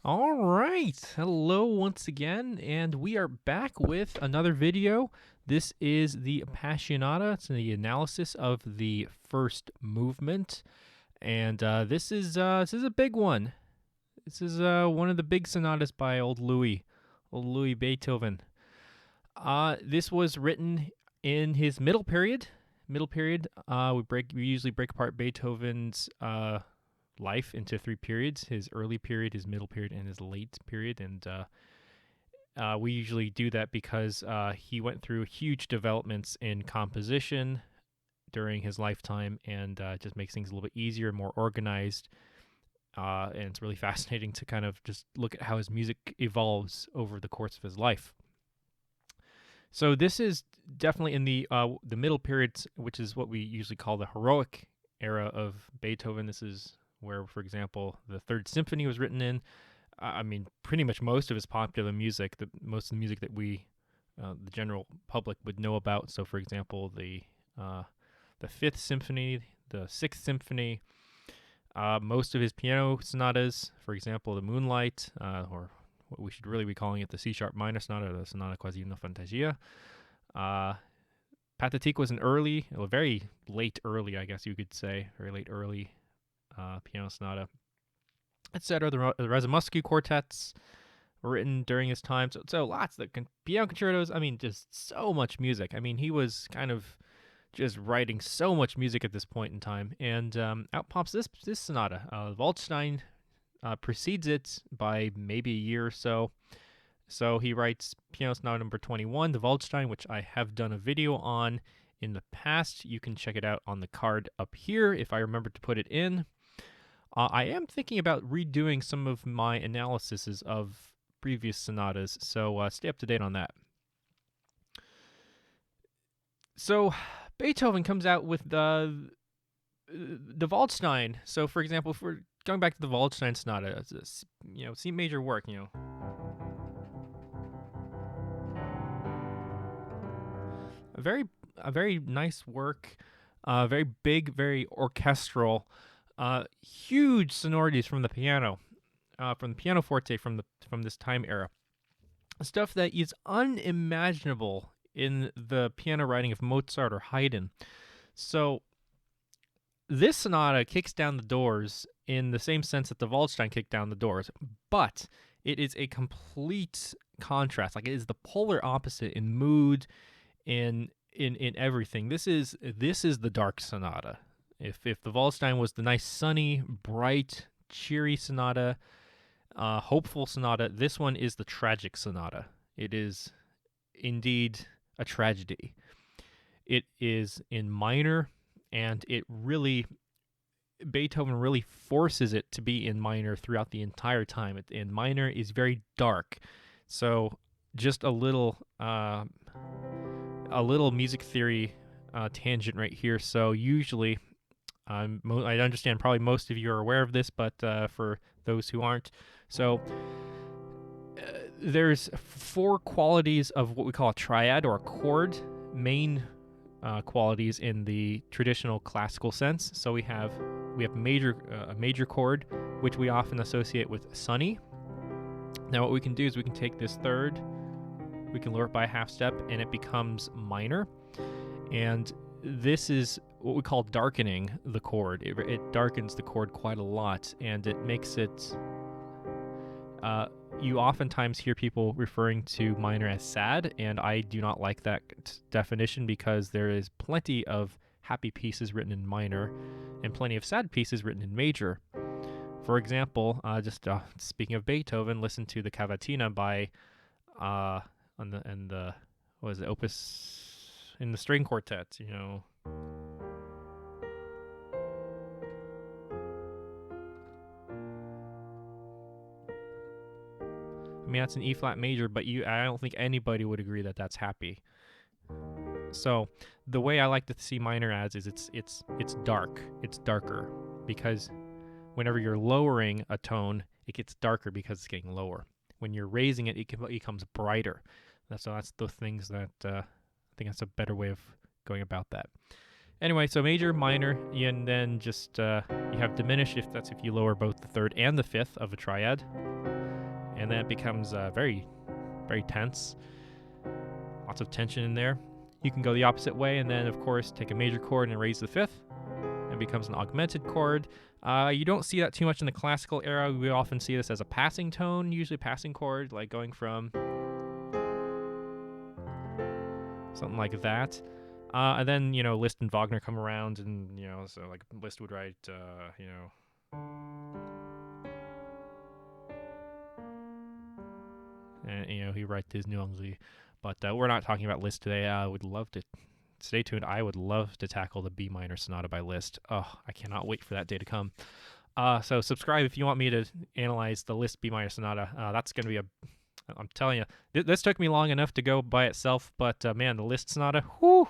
All right. Hello once again, and we are back with another video. This is the Appassionata. It's the analysis of the first movement, and this is a big one. This is one of the big sonatas by old Louis Beethoven. This was written in his middle period. We usually break apart Beethoven's life into three periods: his early period, his middle period, and his late period. And we usually do that because he went through huge developments in composition during his lifetime, and just makes things a little bit easier, more organized. And it's really fascinating to kind of just look at how his music evolves over the course of his life. So this is definitely in the middle periods, which is what we usually call the heroic era of Beethoven. This is where, for example, the Third Symphony was written in. I mean, pretty much most of his popular music, most of the music that the general public, would know about. So, for example, the Fifth Symphony, the Sixth Symphony, most of his piano sonatas, for example, the Moonlight, or what we should really be calling it, the C-sharp minor sonata, or the Sonata Quasi no Fantasia. Pathetique was a very late early, I guess you could say, very late early piano sonata, etc. The Razumovsky quartets were written during his time, so lots of piano concertos. I mean, just so much music. I mean, he was kind of just writing so much music at this point in time, and out pops this sonata. Waldstein precedes it by maybe a year or so. So he writes Piano Sonata number 21, the Waldstein, which I have done a video on in the past. You can check it out on the card up here if I remember to put it in. I am thinking about redoing some of my analyses of previous sonatas, so stay up to date on that. So Beethoven comes out with the Waldstein. So, for example, if we're going back to the Waldstein sonata, it's a, C major work, a very nice work, very big, very orchestral, huge sonorities from the pianoforte from this time era, stuff that is unimaginable in the piano writing of Mozart or Haydn. So this sonata kicks down the doors in the same sense that the Waldstein kicked down the doors, but it is a complete contrast. Like, it is the polar opposite in mood, in everything. This is the dark sonata. If the Waldstein was the nice, sunny, bright, cheery sonata, hopeful sonata, this one is the tragic sonata. It is indeed a tragedy. It is in minor, and Beethoven really forces it to be in minor throughout the entire time. In minor is very dark. So just a little music theory tangent right here. So usually, I understand probably most of you are aware of this, but for those who aren't, so there's four qualities of what we call a triad or a chord, main qualities in the traditional classical sense. So we have a major chord, which we often associate with sunny. Now what we can do is we can take this third, we can lower it by a half step, and it becomes minor. And this is what we call darkening the chord. It darkens the chord quite a lot, and it makes it. You oftentimes hear people referring to minor as sad, and I do not like that definition, because there is plenty of happy pieces written in minor and plenty of sad pieces written in major. For example, speaking of Beethoven, listen to the Cavatina by what is it, Opus in the string quartet, I mean, that's an E flat major, but I don't think anybody would agree that that's happy. So the way I like to see minor as is it's dark. It's darker, because whenever you're lowering a tone, it gets darker because it's getting lower. When you're raising it, it becomes brighter. That's the things that I think that's a better way of going about that. Anyway, so major, minor, and then just you have diminished if you lower both the third and the fifth of a triad. and then it becomes very, very tense. Lots of tension in there. You can go the opposite way, and then, of course, take a major chord and raise the fifth. It becomes an augmented chord. You don't see that too much in the classical era. We often see this as a passing tone, usually passing chord, like going from something like that. And then, Liszt and Wagner come around, and, so like Liszt would write, and, he write his nuances. But we're not talking about Liszt today. I would love to stay tuned. I would love to tackle the B minor sonata by Liszt. Oh, I cannot wait for that day to come. So subscribe if you want me to analyze the Liszt B minor sonata. That's going to be I'm telling you, this took me long enough to go by itself, but man, the Liszt sonata, whew,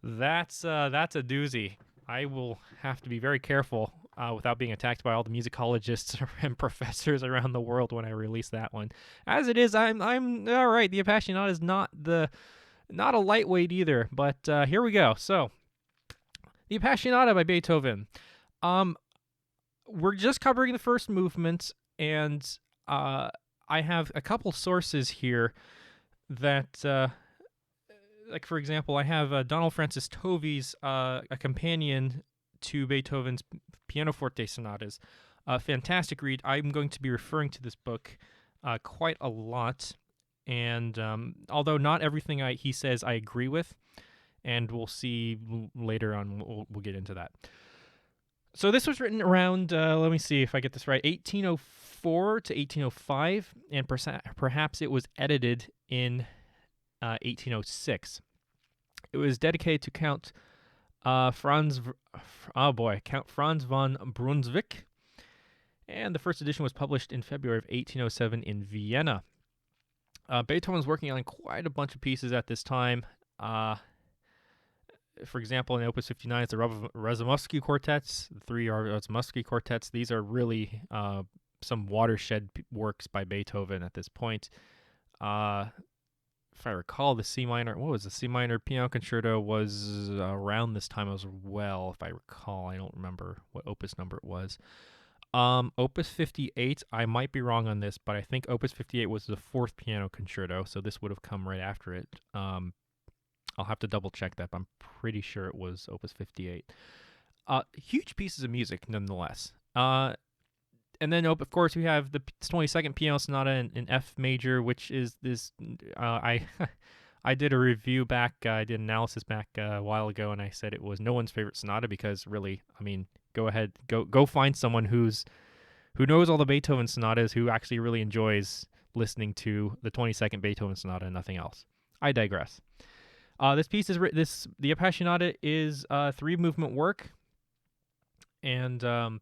that's a doozy. I will have to be very careful without being attacked by all the musicologists and professors around the world when I release that one. As it is, I'm all right. The Appassionata is not a lightweight either, but here we go. So, the Appassionata by Beethoven. We're just covering the first movement, and I have a couple sources here that, like for example, I have Donald Francis Tovey's a companion to Beethoven's pianoforte sonatas. Fantastic read. I'm going to be referring to this book quite a lot, and although not everything he says I agree with, and we'll see later on, we'll get into that. So this was written around, let me see if I get this right, 1804 to 1805, and perhaps it was edited in 1806. It was dedicated to Count Franz von Brunswick, and the first edition was published in February of 1807 in Vienna. Beethoven was working on quite a bunch of pieces at this time. For example, in Opus 59, it's the Razumovsky quartets, the three Razumovsky quartets. These are really some watershed works by Beethoven at this point. If I recall, the C minor piano concerto was around this time as well, if I recall. I don't remember what opus number it was. Opus 58, I might be wrong on this, but I think Opus 58 was the fourth piano concerto, so this would have come right after it. I'll have to double check that, but I'm pretty sure it was Opus 58. Huge pieces of music, nonetheless. And then, of course, we have the 22nd Piano Sonata in F major, which is this. I did a review back, I did an analysis back a while ago, and I said it was no one's favorite sonata because, really, I mean, go ahead, go find someone who knows all the Beethoven sonatas, who actually really enjoys listening to the 22nd Beethoven Sonata and nothing else. I digress. This piece is the Appassionata is 3-movement work, and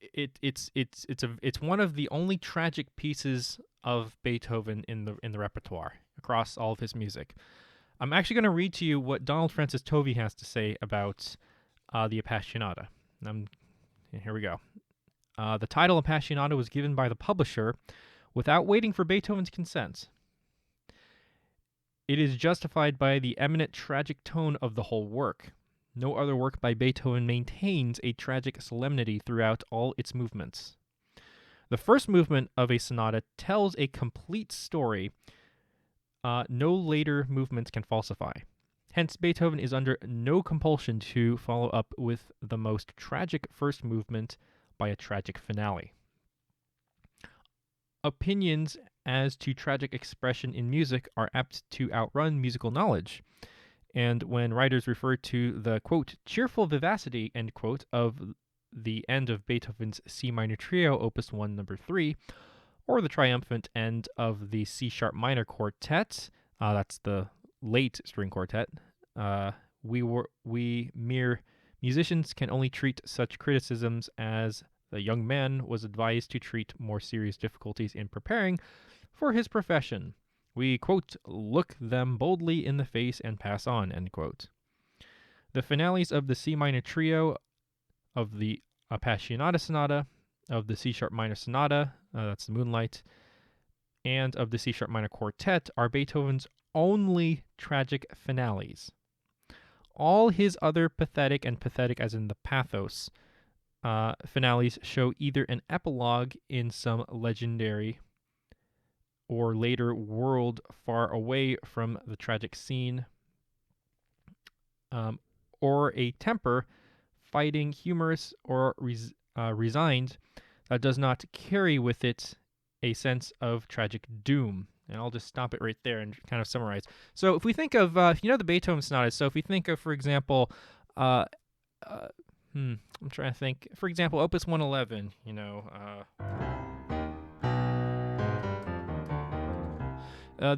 it's one of the only tragic pieces of Beethoven in the repertoire across all of his music. I'm actually going to read to you what Donald Francis Tovey has to say about the Appassionata. Here we go. The title Appassionata was given by the publisher without waiting for Beethoven's consent. It is justified by the eminent tragic tone of the whole work. No other work by Beethoven maintains a tragic solemnity throughout all its movements. The first movement of a sonata tells a complete story no later movements can falsify. Hence, Beethoven is under no compulsion to follow up with the most tragic first movement by a tragic finale. Opinions as to tragic expression in music are apt to outrun musical knowledge. And when writers refer to the, quote, cheerful vivacity, end quote, of the end of Beethoven's C minor trio, Opus 1, number 3, or the triumphant end of the C-sharp minor quartet, that's the late string quartet, we mere musicians can only treat such criticisms as the young man was advised to treat more serious difficulties in preparing for his profession. We, quote, look them boldly in the face and pass on, end quote. The finales of the C minor trio, of the Appassionata Sonata, of the C-sharp minor sonata, that's the Moonlight, and of the C-sharp minor quartet are Beethoven's only tragic finales. All his other pathetic, and pathetic as in the pathos, finales show either an epilogue in some legendary or later world far away from the tragic scene, or a temper fighting, humorous, or resigned, that does not carry with it a sense of tragic doom. And I'll just stop it right there and kind of summarize. So if we think of, the Beethoven sonatas, so if we think of, for example, I'm trying to think, for example, Opus 111,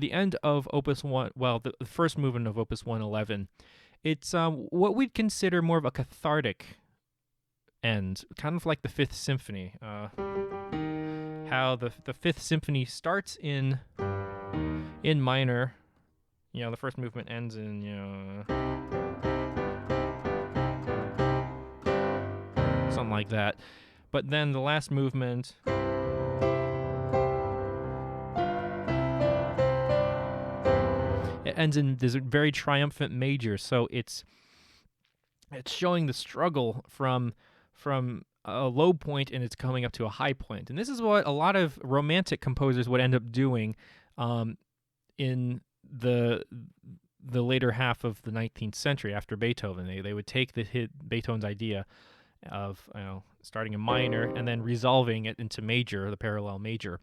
the end of Opus 1, well, the first movement of Opus 111, it's what we'd consider more of a cathartic end, kind of like the Fifth Symphony. How the Fifth Symphony starts in minor, the first movement ends in, something like that. But then the last movement, it ends in this very triumphant major. So it's showing the struggle from a low point, and it's coming up to a high point. And this is what a lot of romantic composers would end up doing in the later half of the 19th century after Beethoven. They would take Beethoven's idea of starting in minor and then resolving it into major, the parallel major.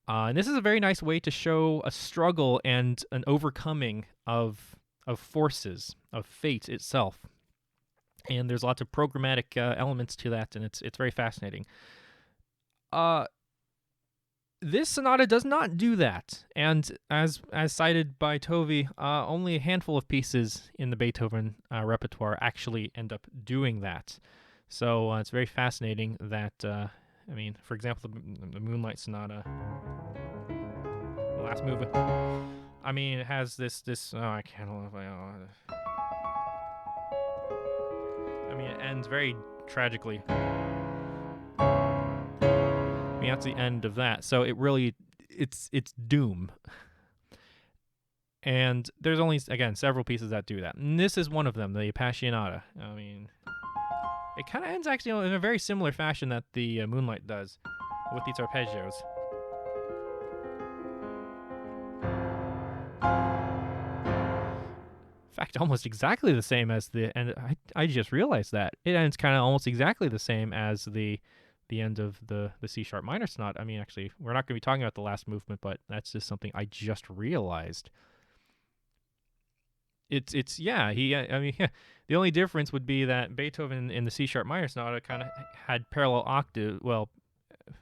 And this is a very nice way to show a struggle and an overcoming of forces, of fate itself. And there's lots of programmatic elements to that, and it's very fascinating. This sonata does not do that, and as cited by Tovey, only a handful of pieces in the Beethoven repertoire actually end up doing that. So it's very fascinating that, for example, the Moonlight Sonata, the last movement, it has this I can't know if it ends very tragically. That's the end of that. So it really, it's doom. And there's only, again, several pieces that do that. And this is one of them, the Appassionata. It kind of ends actually in a very similar fashion that the Moonlight does, with these arpeggios. In fact, almost exactly the same as the end. I just realized that. It ends kind of almost exactly the same as the end of the C-sharp minor sonata. Actually, we're not going to be talking about the last movement, but that's just something I just realized. The only difference would be that Beethoven in the C-sharp minor sonata kind of had parallel octave. Well,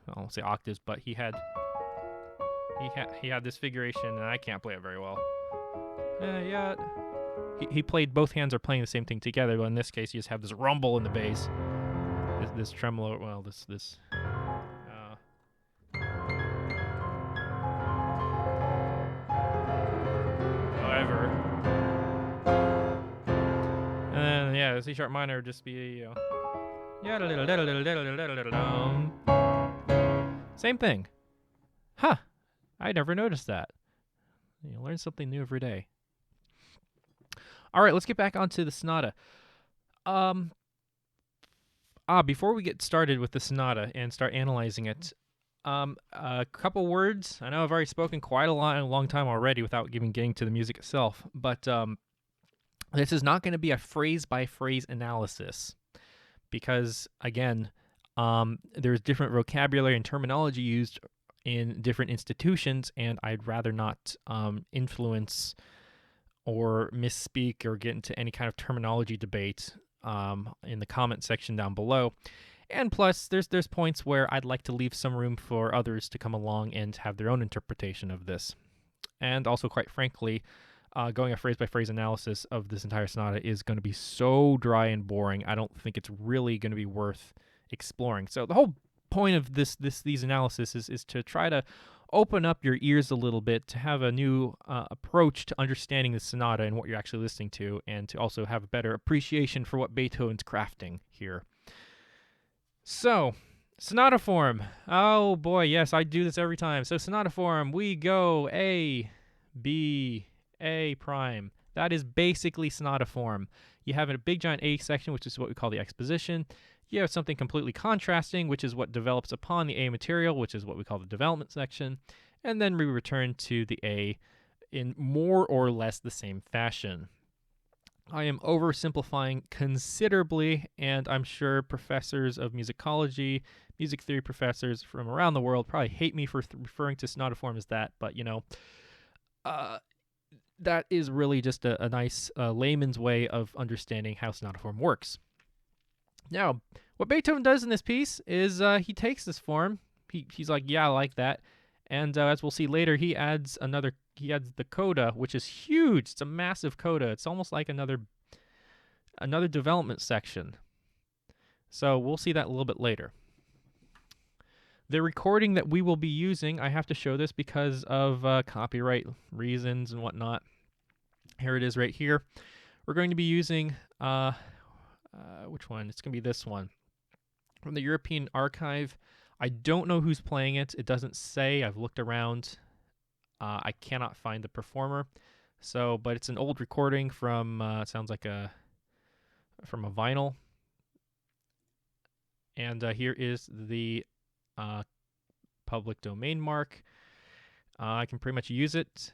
I won't say octaves, but he had this figuration, and I can't play it very well. He played, both hands are playing the same thing together, but in this case, you just have this rumble in the bass. This tremolo, however, and then the C-sharp minor would just be same thing. Huh? I never noticed that. You learn something new every day. All right, let's get back onto the sonata. Before we get started with the sonata and start analyzing it, a couple words. I know I've already spoken quite a long time already without getting to the music itself, but this is not going to be a phrase-by-phrase analysis because, again, there's different vocabulary and terminology used in different institutions, and I'd rather not influence or misspeak or get into any kind of terminology debate in the comment section down below. And plus, there's points where I'd like to leave some room for others to come along and have their own interpretation of this. And also, quite frankly, going a phrase-by-phrase analysis of this entire sonata is going to be so dry and boring, I don't think it's really going to be worth exploring. So the whole point of these analyses is to try to open up your ears a little bit, to have a new approach to understanding the sonata and what you're actually listening to, and to also have a better appreciation for what Beethoven's crafting here. So, sonata form. Oh boy, yes, I do this every time. So sonata form, we go A, B, A prime. That is basically sonata form. You have a big giant A section, which is what we call the exposition. You have something completely contrasting, which is what develops upon the A material, which is what we call the development section. and then we return to the A in more or less the same fashion. I am oversimplifying considerably, and I'm sure professors of musicology, music theory professors from around the world probably hate me for referring to sonata form as that, but uh, that is really just a nice layman's way of understanding how sonata form works. Now, what Beethoven does in this piece is he takes this form, he's like, yeah, I like that, and as we'll see later, he adds the coda, which is huge. It's a massive coda. It's almost like another development section. So we'll see that a little bit later. The recording that we will be using, I have to show this because of copyright reasons and whatnot. Here it is right here. We're going to be using, which one? It's going to be this one. From the European Archive. I don't know who's playing it. It doesn't say. I've looked around. I cannot find the performer. So, but it's an old recording from, it sounds like from a vinyl. And here is the public domain mark. I can pretty much use it.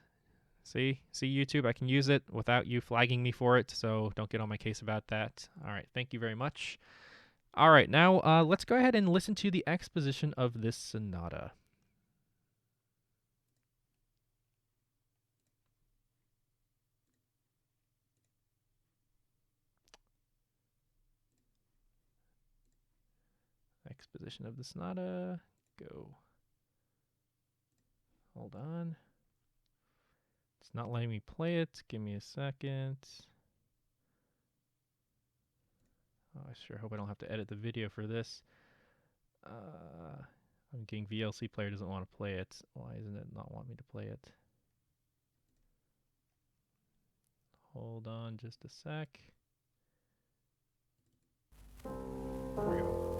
See YouTube, I can use it without you flagging me for it, so don't get on my case about that. All right, thank you very much. All right, now let's go ahead and listen to the exposition of this sonata. Exposition of the sonata, go. Hold on. It's not letting me play it. Give me a second. Oh, I sure hope I don't have to edit the video for this. I'm getting VLC player doesn't want to play it. Why isn't it not want me to play it? Hold on just a sec. There we go.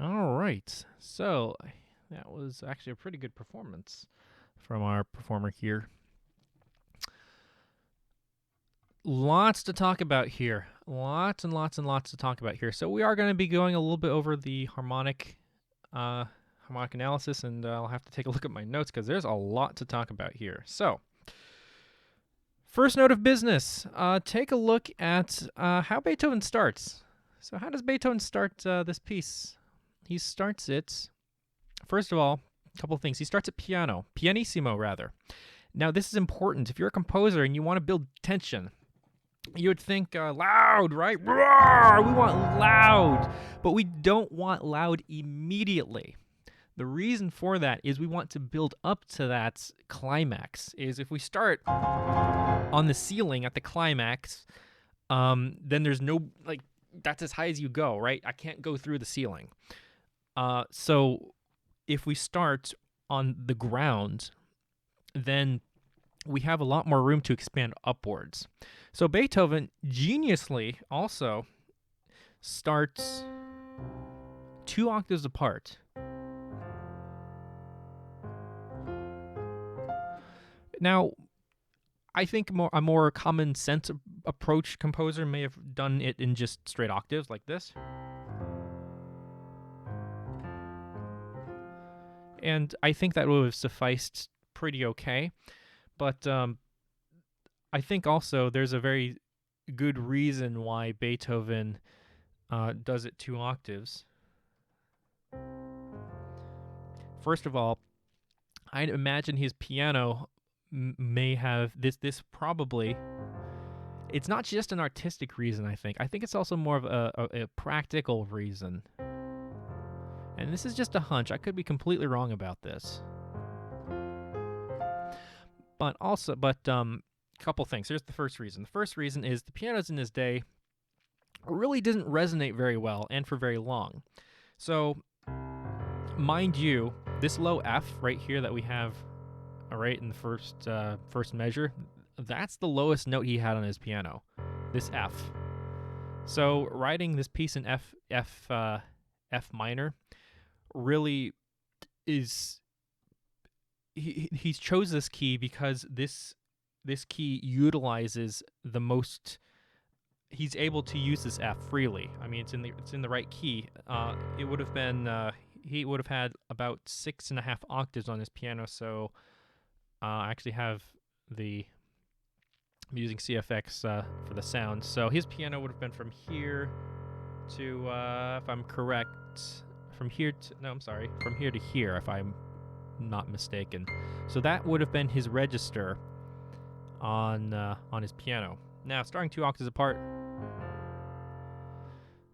All right, so that was actually a pretty good performance from our performer here. Lots to talk about here. Lots and lots and lots to talk about here. So we are going to be going a little bit over the harmonic analysis, and I'll have to take a look at my notes because there's a lot to talk about here. So First note of business, take a look at how Beethoven starts. So how does Beethoven start this piece? He starts it, first of all, a couple of things. He starts at pianissimo rather. Now this is important. If you're a composer and you want to build tension, you would think loud, right? Roar! We want loud, but we don't want loud immediately. The reason for that is we want to build up to that climax. Is if we start on the ceiling at the climax, then there's no, like, that's as high as you go, right? I can't go through the ceiling. So if we start on the ground, then we have a lot more room to expand upwards. So Beethoven geniusly also starts 2 octaves apart. Now, I think a more common sense approach composer may have done it in just straight octaves like this. And I think that would have sufficed pretty okay. But I think also there's a very good reason why Beethoven does it 2 octaves. First of all, I'd imagine his piano may have this probably, it's not just an artistic reason. I think it's also more of a practical reason, and this is just a hunch. I could be completely wrong about this, but couple things. Here's the first reason. The first reason is the pianos in his day really didn't resonate very well and for very long. So mind you, this low F right here that we have right in the first measure, that's the lowest note he had on his piano, this F. So writing this piece in F minor really is, he's chose this key because this key utilizes the most. He's able to use this F freely. I mean, it's in the right key. It would have been he would have had about 6.5 octaves on his piano. So I actually have I'm using CFX for the sound. So his piano would have been from here to, if I'm correct, from here to here, if I'm not mistaken. So that would have been his register on his piano. Now, starting 2 octaves apart,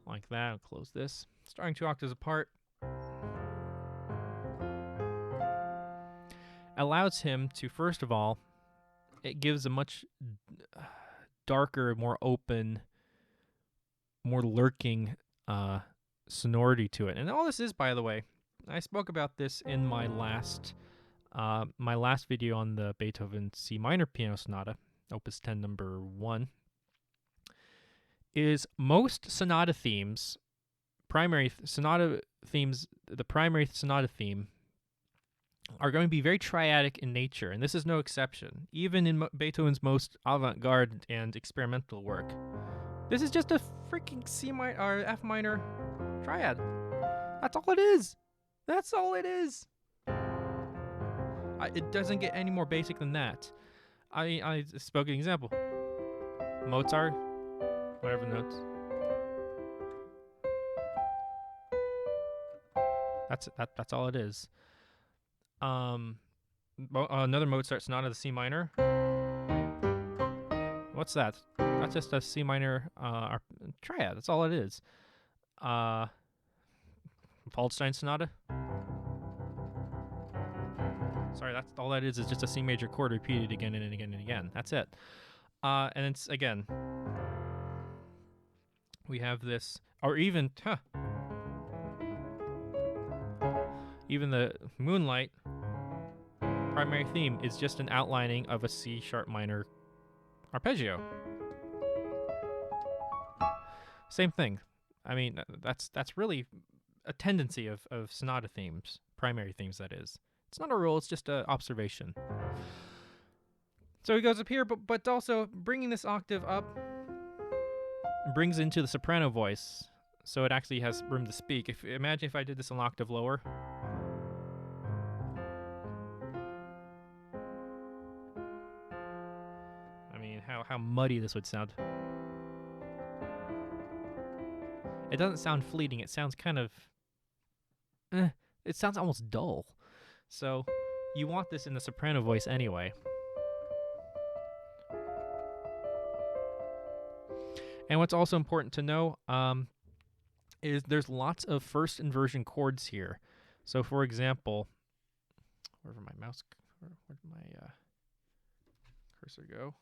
like that. I'll close this. Starting 2 octaves apart allows him to, first of all, it gives a much darker, more open, more lurking sonority to it. And all this is, by the way, I spoke about this in my last video on the Beethoven C minor piano sonata, Opus 10 number 1, is most sonata themes, the primary sonata theme are going to be very triadic in nature, and this is no exception. Even in Beethoven's most avant-garde and experimental work, this is just a freaking C minor or F minor triad. That's all it is. That's all it is. It doesn't get any more basic than that. I spoke an example. Mozart, whatever notes. That's all it is. Another Mozart sonata, the C minor. What's that? That's just a C minor triad. That's all it is. Waldstein sonata. Sorry, that's all that is just a C major chord repeated again and again and again. That's it. And it's, again, we have this, or even the Moonlight primary theme is just an outlining of a C sharp minor arpeggio. Same thing. I mean, that's really a tendency of sonata themes, primary themes, that is. It's not a rule, it's just an observation. So he goes up here, but also bringing this octave up brings into the soprano voice, so it actually has room to speak. Imagine if I did this an octave lower. I mean, mean, how muddy this would sound. It doesn't sound fleeting. It sounds kind of... it sounds almost dull. So you want this in the soprano voice anyway. And what's also important to know is there's lots of first inversion chords here. So for example, wherever my mouse, where'd my cursor go?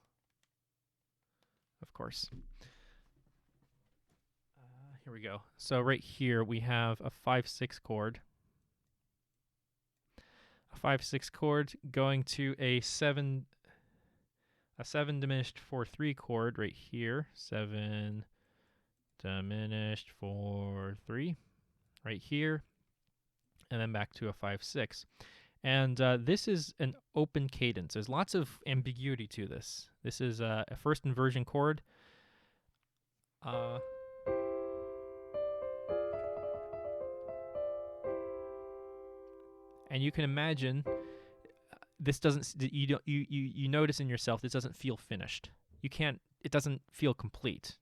Of course. Here we go. So right here we have a 5/6 chord. A 5/6 chord going to a 7 diminished 4/3 chord right here. 7 diminished 4/3 right here, and then back to a 5/6. And this is an open cadence. There's lots of ambiguity to this. This is a first inversion chord. And you can imagine this doesn't, you notice in yourself this doesn't feel finished. You can't, it doesn't feel complete.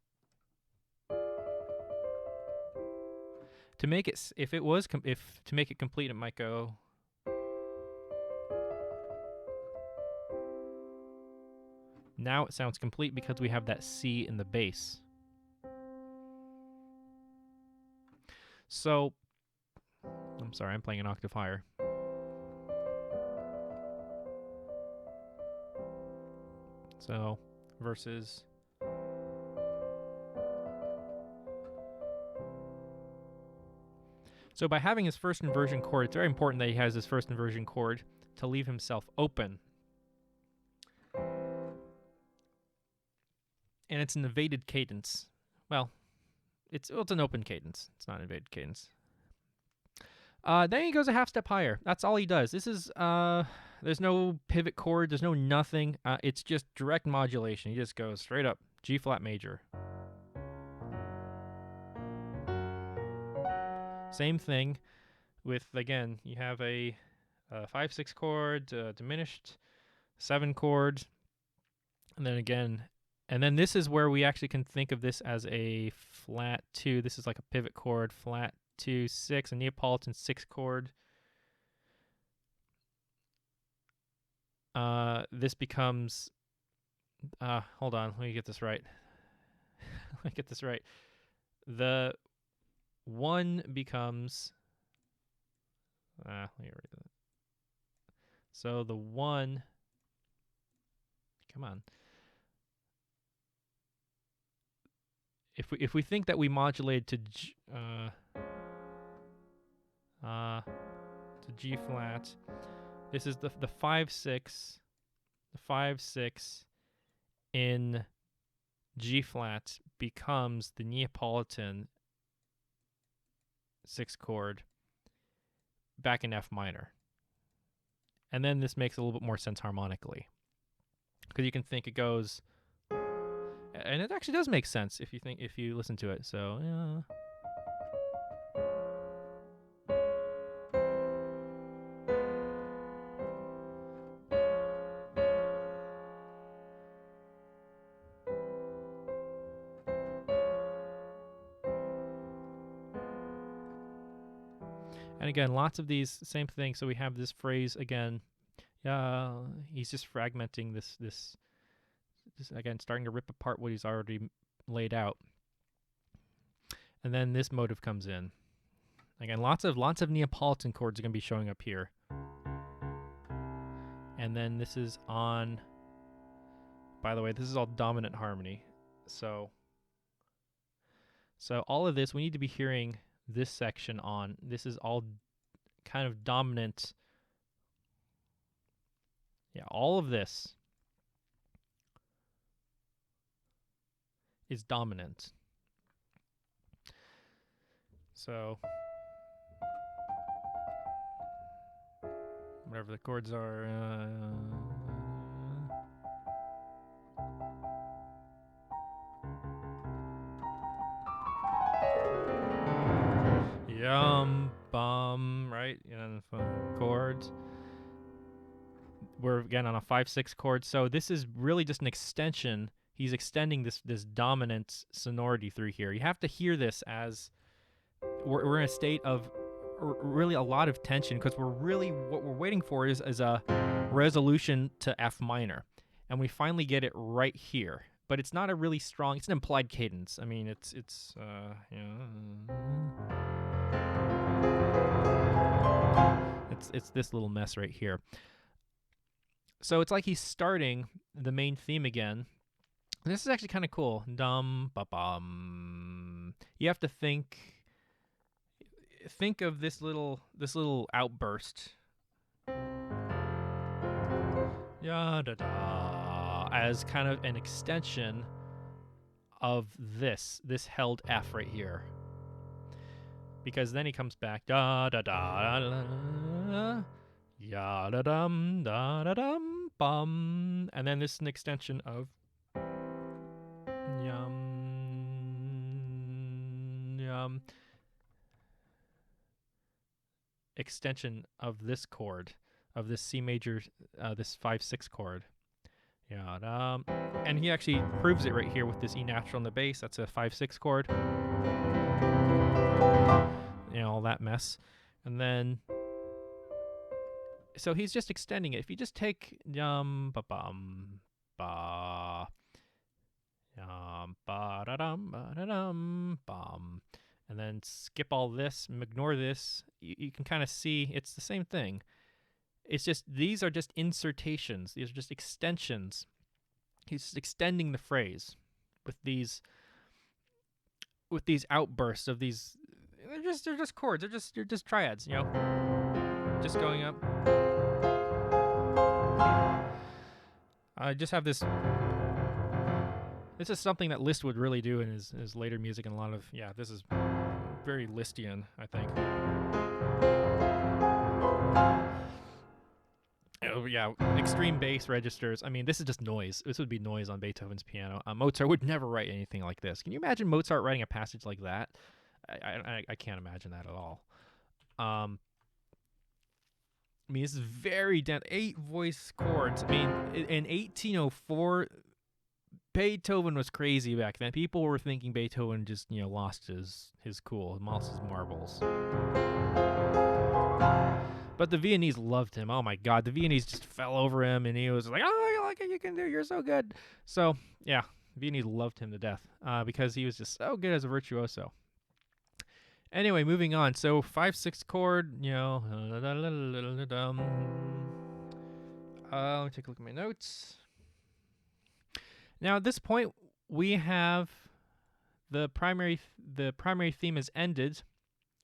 To make it, if to make it complete, it might go. Now it sounds complete because we have that C in the bass. So, I'm sorry, I'm playing an octave higher. So, versus. So by having his first inversion chord, it's very important that he has his first inversion chord to leave himself open. And it's an evaded cadence. Well, it's an open cadence. It's not an evaded cadence. Then he goes a half step higher. That's all he does. This is, there's no pivot chord. There's no nothing. It's just direct modulation. He just goes straight up, G flat major. Same thing with, again, you have a 5/6 chord, diminished 7 chord, and then again, and then this is where we actually can think of this as a flat 2. This is like a pivot chord, flat 2, 6, a Neapolitan 6 chord. This becomes, hold on, let me get this right. Let me get this right. The 1 becomes, let me read that. So the 1, come on. If we think that we modulated to G flat, this is the 5/6, the 5/6 in G flat becomes the Neapolitan 6 chord back in F minor. And then this makes a little bit more sense harmonically. Because you can think it goes, and it actually does make sense if you listen to it. So, yeah. And again, lots of these same things. So we have this phrase again. He's just fragmenting this again, starting to rip apart what he's already laid out. And then this motive comes in. Again, lots of Neapolitan chords are going to be showing up here. And then this is on, by the way, this is all dominant harmony. So all of this, we need to be hearing this section on. This is all kind of dominant. Yeah, all of this is dominant. So whatever the chords are, yum, bum, right? And chords. We're again on a 5/6 chord. So this is really just an extension. He's extending this dominant sonority through here. You have to hear this as we're in a state of really a lot of tension, because what we're waiting for is a resolution to F minor, and we finally get it right here. But it's not a really strong. It's an implied cadence. I mean, it's this little mess right here. So it's like he's starting the main theme again. This is actually kind of cool. Dum ba bum. You have to think of this little outburst. Ya da da, as kind of an extension of this held F right here. Because then he comes back da da da da da, ya da dum bum, and then this is an extension of extension of this chord, of this C major, this 5/6 chord. Yeah, and he actually proves it right here with this E natural in the bass. That's a 5/6 chord. All that mess. And then, so he's just extending it. If you just take ba bum ba ba da dum bum, and then skip all this, ignore this, you can kind of see it's the same thing. It's just, these are just insertations. These are just extensions. He's just extending the phrase with these outbursts of these. They're just chords. They're just triads. Just going up. I just have this. This is something that Liszt would really do in his later music, and a lot of, this is very Lisztian, I think. Oh, yeah, extreme bass registers. I mean, this is just noise. This would be noise on Beethoven's piano. Mozart would never write anything like this. Can you imagine Mozart writing a passage like that? I can't imagine that at all. I mean, this is very dense. 8 voice chords. I mean, in 1804, Beethoven was crazy back then. People were thinking Beethoven just, lost his cool, lost his marbles. But the Viennese loved him. Oh my God, the Viennese just fell over him, and he was like, "Oh, I like it. You can do. You're so good." So yeah, Viennese loved him to death because he was just so good as a virtuoso. Anyway, moving on. So 5/6 chord, Let me take a look at my notes. Now at this point, we have the primary theme has ended.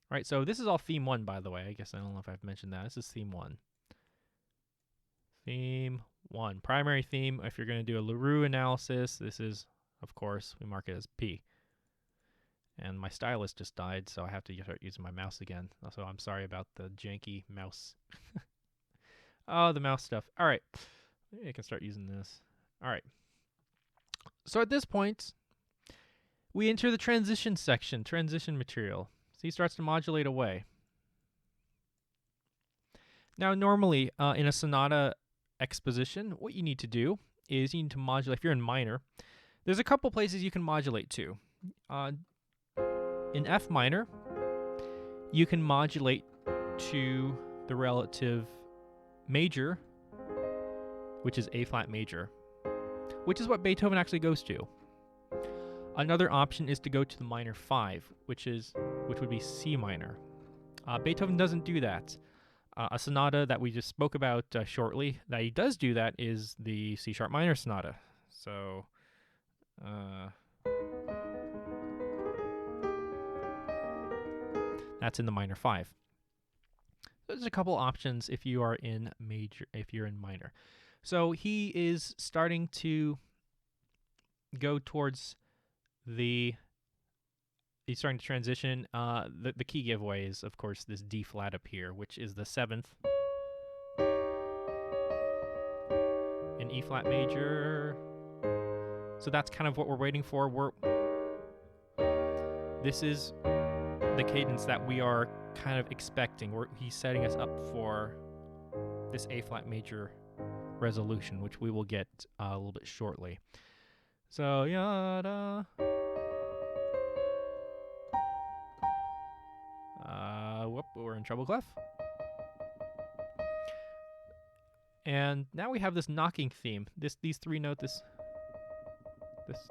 Right, so this is all theme 1, by the way. I guess I don't know if I've mentioned that. This is theme 1. Theme 1. Primary theme. If you're going to do a LaRue analysis, this is, of course, we mark it as P. And my stylus just died, so I have to start using my mouse again. So I'm sorry about the janky mouse. Oh, the mouse stuff. All right. Maybe I can start using this. All right. So at this point, we enter the transition section, transition material. So he starts to modulate away. Now, normally, in a sonata exposition, what you need to do is you need to modulate. If you're in minor, there's a couple places you can modulate to. In F minor, you can modulate to the relative major, which is A flat major, which is what Beethoven actually goes to. Another option is to go to the minor 5, which would be C minor. Beethoven doesn't do that. A sonata that we just spoke about shortly that he does do that is the C sharp minor sonata. So that's in the minor 5. There's a couple options if you are in minor. So he is starting to go towards he's starting to transition. The key giveaway is, of course, this D flat up here, which is the 7th in E flat major. So that's kind of what we're waiting for. This is the cadence that we are kind of expecting. He's setting us up for this A flat major resolution, which we will get a little bit shortly. So, yada. Whoop, we're in treble clef. And now we have this knocking theme. These three notes, this.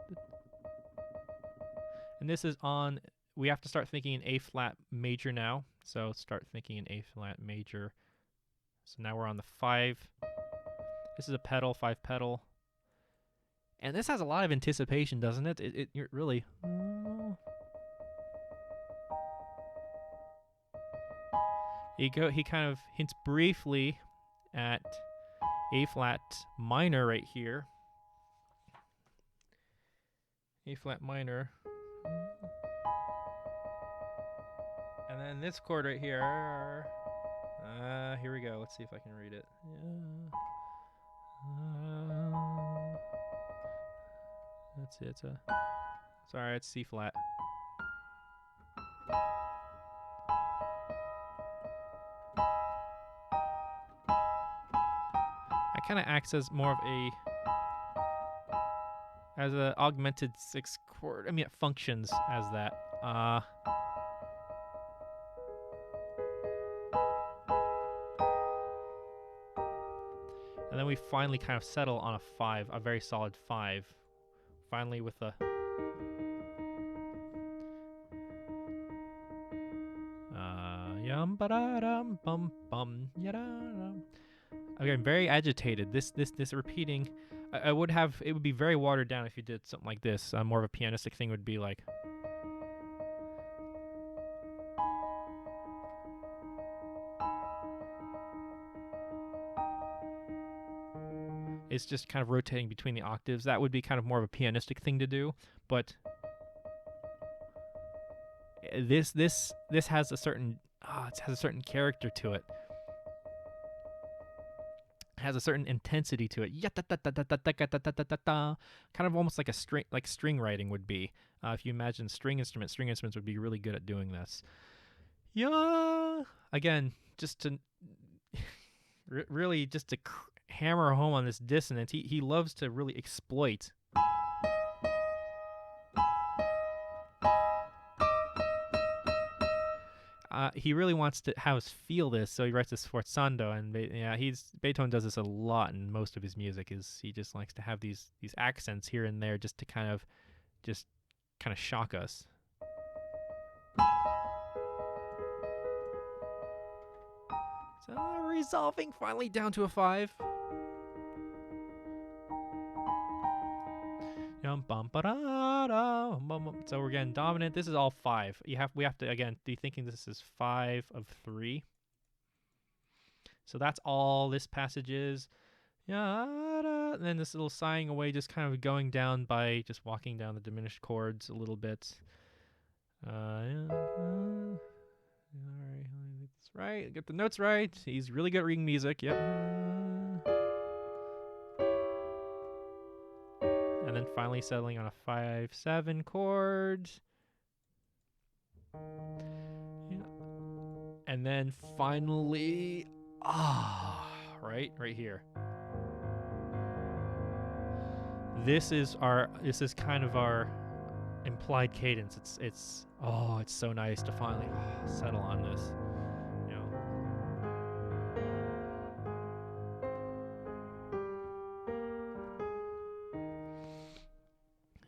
And this is on, we have to start thinking in A flat major now. So start thinking in A flat major. So now we're on the 5. This is a pedal, 5 pedal. And this has a lot of anticipation, doesn't it? It really. He kind of hints briefly at A flat minor right here. A flat minor. And then this chord right here. Here we go. Let's see if I can read it. That's it. Sorry, it's C flat. That kind of acts as more of as an augmented 6 chord. I mean, it functions as that. And then we finally kind of settle on a 5, a very solid 5. Finally with a... Again, very agitated. This repeating, it would be very watered down if you did something like this. More of a pianistic thing would be like... It's just kind of rotating between the octaves. That would be kind of more of a pianistic thing to do, but this has a certain it has a certain character to it. It has a certain intensity to it. Kind of almost like string writing would be. If you imagine string instruments would be really good at doing this. Yeah. Again, just to really just to hammer home on this dissonance. He loves to really exploit. He really wants to have us feel this, so he writes this sforzando, and Beethoven does this a lot in most of his music. He just likes to have these accents here and there, just to kind of shock us. So resolving finally down to a 5. So we're getting dominant. This is all 5. We have to again be thinking this is 5 of 3. So that's all this passage is. And then this little sighing away, just kind of going down by just walking down the diminished chords a little bit. All right, that's right. Get the notes right. He's really good at reading music. Yep. And then finally settling on a 5/7 chord. Yeah. And then finally, right here. This is kind of our implied cadence. It's so nice to finally settle on this.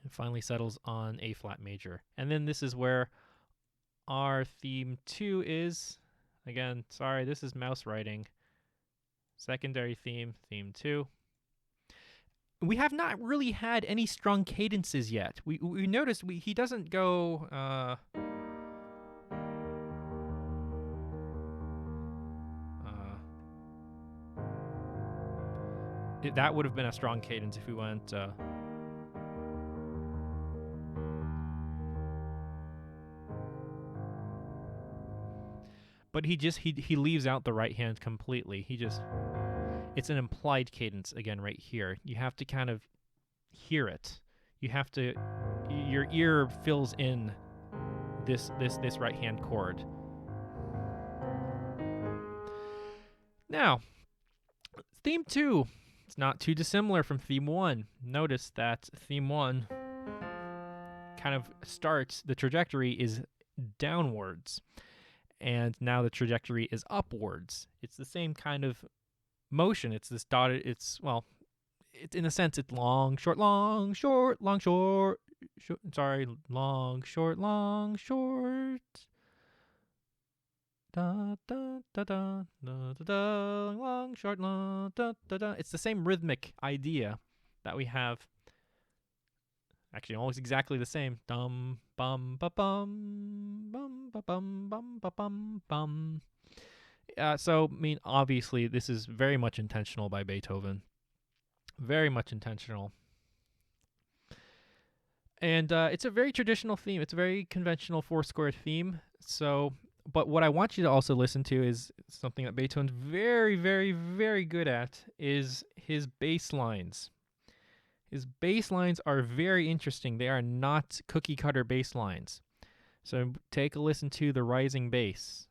It finally settles on A flat major. And then this is where our theme 2 is. Again, sorry, this is mouse writing. Secondary theme, theme 2. We have not really had any strong cadences yet. We noticed he doesn't go that would have been a strong cadence if we went but he leaves out the right hand completely. It's an implied cadence again right here. You have to kind of hear it. Your ear fills in this right hand chord. Now, theme 2. It's not too dissimilar from theme 1. Notice that theme 1 kind of starts, the trajectory is downwards, and now the trajectory is upwards. It's the same kind of motion. It's this dotted, it's in a sense, it's long, short, long, short, long, short, sorry, long, short, long, short. Da, da, da, da, da, da, da, long, short, long, da, da, da. It's the same rhythmic idea that we have. Actually, almost exactly the same. Dum, bum, ba, bum, bum, ba, bum, ba, bum, bum. So, I mean, obviously, this is very much intentional by Beethoven. Very much intentional. And it's a very traditional theme. It's a very conventional 4-square theme. So, but what I want you to also listen to is something that Beethoven's very, very, very good at is his bass lines. His bass lines are very interesting. They are not cookie cutter bass lines. So take a listen to the rising bass.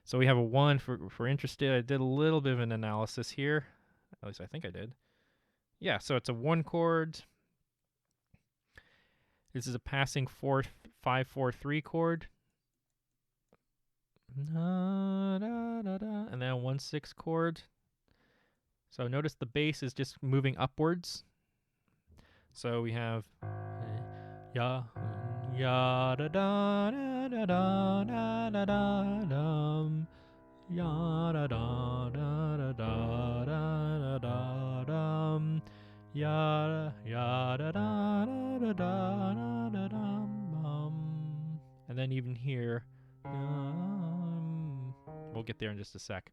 So we have a 1 for interested. I did a little bit of an analysis here. At least I think I did. Yeah, so it's a 1 chord. This is a passing 4-5-4-3 chord. And then a 1-6 chord. So notice the bass is just moving upwards. So we have ya ya da da da da da da da da dum, ya da da da da da da da dum, ya ya da da da da da dum. And then even here, we'll get there in just a sec.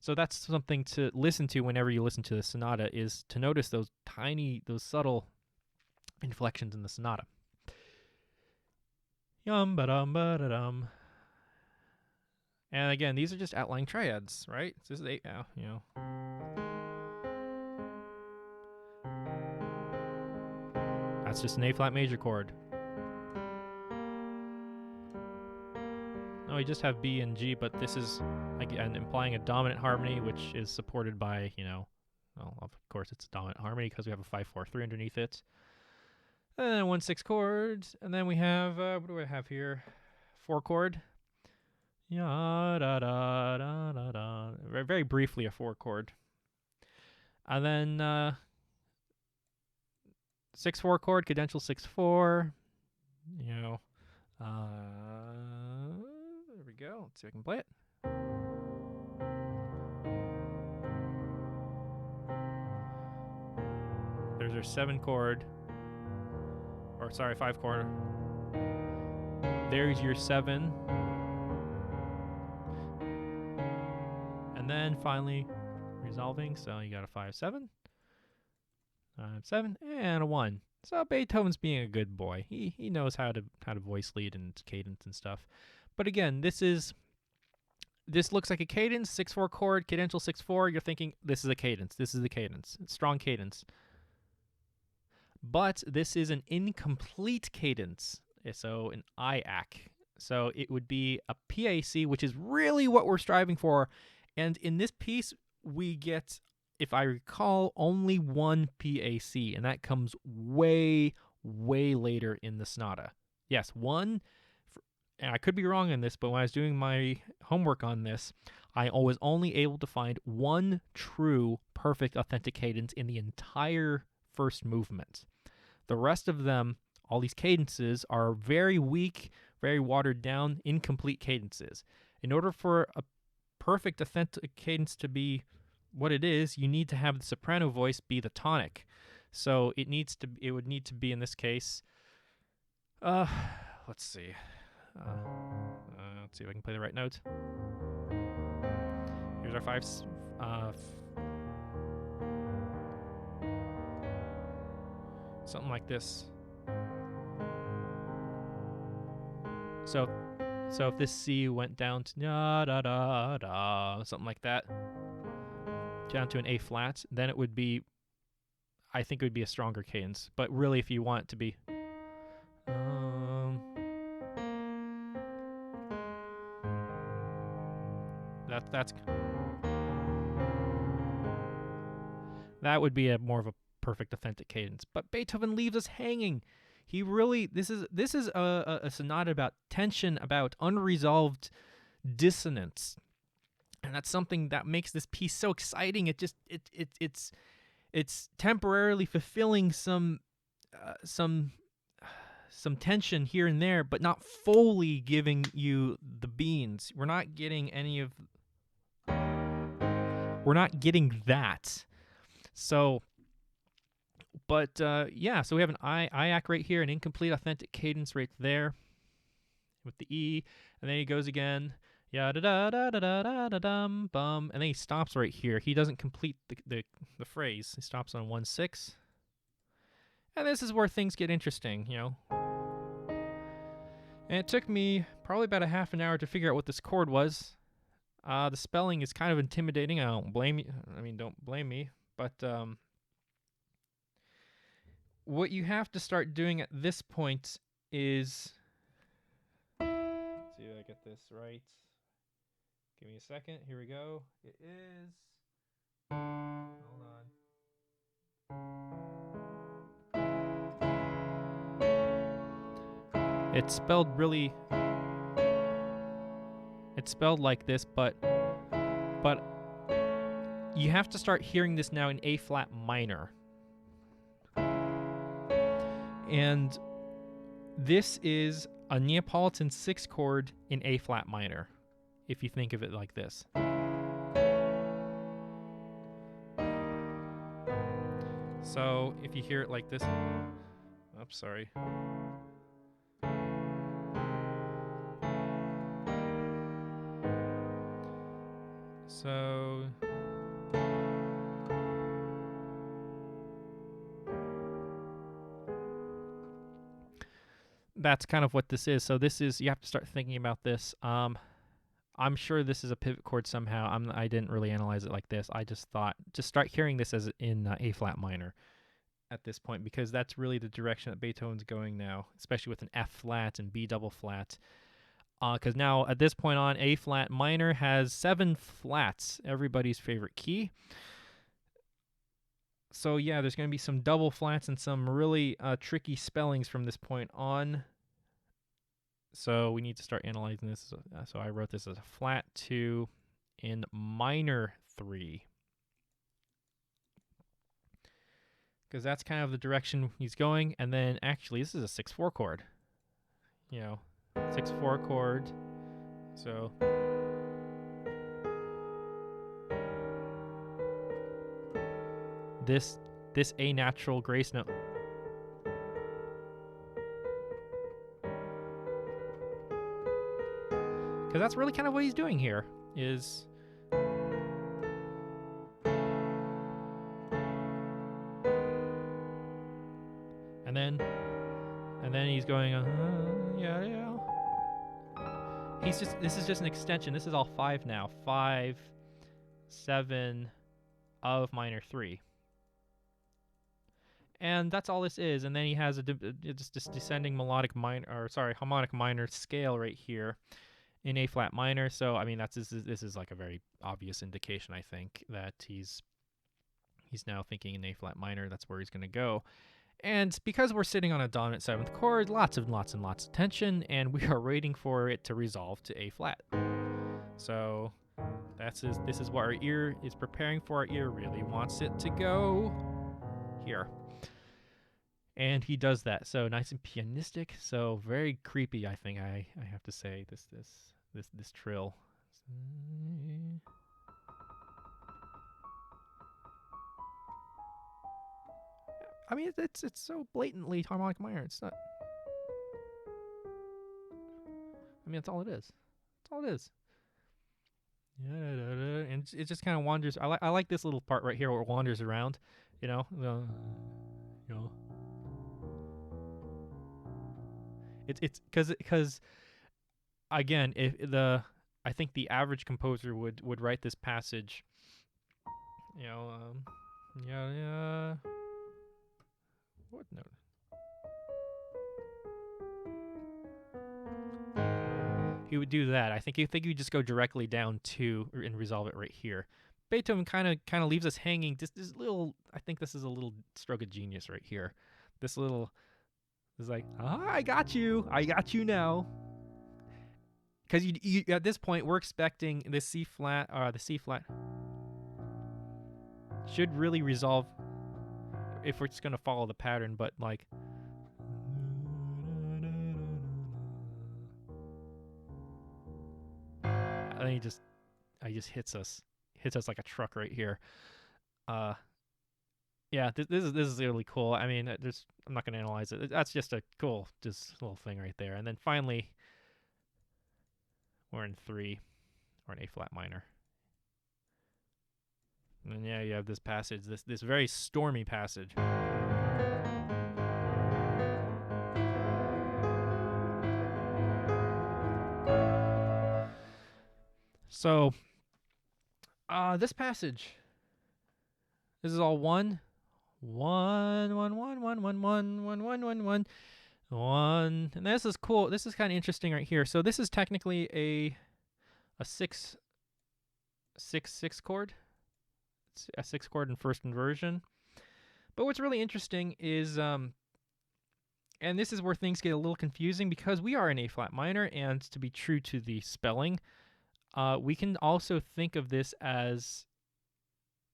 So that's something to listen to whenever you listen to the sonata, is to notice those subtle inflections in the sonata. Yum ba dum ba da dum. And again, these are just outlying triads, right? This is that's just an A flat major chord. No, we just have B and G, but this is, again, implying a dominant harmony, which is supported by, well, of course it's a dominant harmony because we have a 5-4-3 underneath it. And then 1-6 chord, and then we have, what do I have here? 4 chord. Ya da da da da da. Very, very briefly, a 4 chord. And then 6-4 chord, cadential 6-4. There we go. Let's see if I can play it. There's our 7 chord. Or sorry, 5 chord. There's your 7. And then finally resolving. So you got a 5-7. 5-7 and a 1. So Beethoven's being a good boy. He knows how to voice lead and cadence and stuff. But again, this looks like a cadence, 6-4 chord, cadential 6-4. You're thinking this is a cadence. This is a cadence. Strong cadence. But this is an incomplete cadence. So an IAC. So it would be a PAC, which is really what we're striving for. And in this piece, we get, if I recall, only 1 PAC, and that comes way, way later in the sonata. Yes, 1, and I could be wrong on this, but when I was doing my homework on this, I was only able to find 1 true, perfect, authentic cadence in the entire first movement. The rest of them, all these cadences, are very weak, very watered down, incomplete cadences. In order for a perfect, authentic cadence to be what it is, you need to have the soprano voice be the tonic. So it would need to be, in this case, let's see. Let's see if I can play the right note. Here's our 5. Something like this. So if this C went down to da da da da, something like that, down to an A flat, then it would be, I think it would be a stronger cadence. But really, if you want it to be, that's That would be a more of a perfect authentic cadence. But Beethoven leaves us hanging. He really this is a sonata about tension, about unresolved dissonance, and that's something that makes this piece so exciting. It's temporarily fulfilling some tension here and there, but not fully giving you the beans. We're not getting that. So, but yeah, so we have an IAC right here, an incomplete authentic cadence right there with the E, and then he goes again, ya da da da da da da da dum bum, and then he stops right here. He doesn't complete the phrase. He stops on 1/6, and this is where things get interesting, you know. And it took me probably about a half an hour to figure out what this chord was. The spelling is kind of intimidating. I don't blame you. I mean, don't blame me, but what you have to start doing at this point is, let's see if I get this right. Give me a second. Here we go. It is, hold on. It's spelled like this, but you have to start hearing this now in A flat minor. And this is a Neapolitan 6 chord in A flat minor, if you think of it like this. So if you hear it like this, oops, sorry. So that's kind of what this is. So this is, you have to start thinking about this. I'm sure this is a pivot chord somehow. I didn't really analyze it like this. I just thought, just start hearing this as in A flat minor at this point, because that's really the direction that Beethoven's going now, especially with an F flat and B double flat. Because now at this point on, A flat minor has 7 flats, everybody's favorite key. So yeah, there's going to be some double flats and some really tricky spellings from this point on. So we need to start analyzing this. So I wrote this as a flat 2 in minor 3. Because that's kind of the direction he's going. And then actually, this is a 6/4 chord. You know, 6/4 chord. So this A natural grace note. Because that's really kind of what he's doing here, is and then he's going yeah. This is just an extension. This is all 5 now. 5, 7 of minor 3. And that's all this is. And then he has just this descending melodic minor, or sorry, harmonic minor scale right here in A flat minor. So I mean, this is like a very obvious indication, I think, that he's now thinking in A flat minor. That's where he's going to go. And because we're sitting on a dominant 7th chord, lots and lots of tension, and we are waiting for it to resolve to A flat. So this is what our ear is preparing for. Our ear really wants it to go here. And he does that. So nice and pianistic. So very creepy, I think I have to say, this trill. I mean, it's so blatantly harmonic minor. It's not. I mean, that's all it is. That's all it is. And it just kind of wanders. I like this little part right here where it wanders around. You know. It's because again, I think the average composer would write this passage. You know. Yeah. What note? He would do that. I think you just go directly down to and resolve it right here. Beethoven kind of leaves us hanging. This little, I think this is a little stroke of genius right here. This little is like, I got you now. Because you at this point we're expecting the C flat should really resolve if we're just gonna follow the pattern, but like. And he just hits us like a truck right here. Yeah, this is really cool. I mean, I'm not gonna analyze it. That's just a cool, just little thing right there. And then finally, we're in 3, or an A flat minor. And then yeah, you have this passage, this very stormy passage. So, this passage. This is all 1, 1, 1, 1, 1, 1, 1, 1, 1, 1, 1, 1. And this is cool. This is kind of interesting right here. So this is technically a 6 chord. It's a 6 chord in first inversion. But what's really interesting is, and this is where things get a little confusing because we are in A flat minor, and to be true to the spelling, we can also think of this as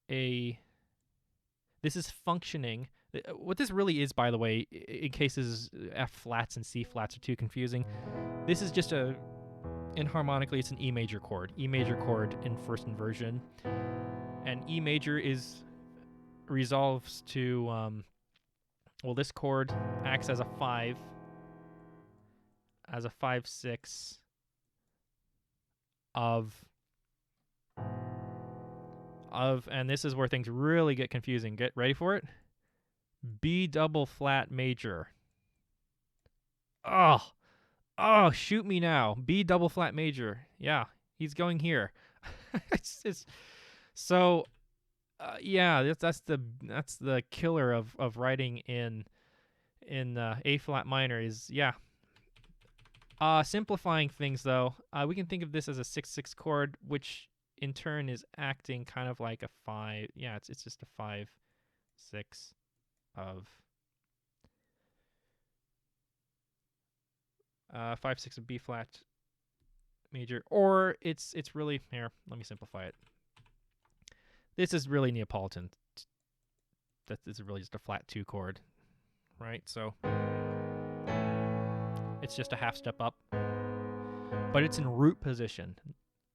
this is functioning. What this really is, by the way, in cases F flats and C flats are too confusing, this is just and harmonically, it's an E major chord. E major chord in first inversion. And E major resolves to, well, this chord acts as a 5, as a 5/6 of, and this is where things really get confusing. Get ready for it. B double flat major. Oh, shoot me now. B double flat major. Yeah, he's going here. So, yeah, that's the killer of writing in A flat minor is, yeah. Simplifying things though, we can think of this as a 6/6 chord, which in turn is acting kind of like a 5. Yeah, it's just a 5/6 of 5/6 of B flat major, or it's really here. Let me simplify it. This is really Neapolitan. That is really just a flat 2 chord, right? So it's just a half step up, but it's in root position.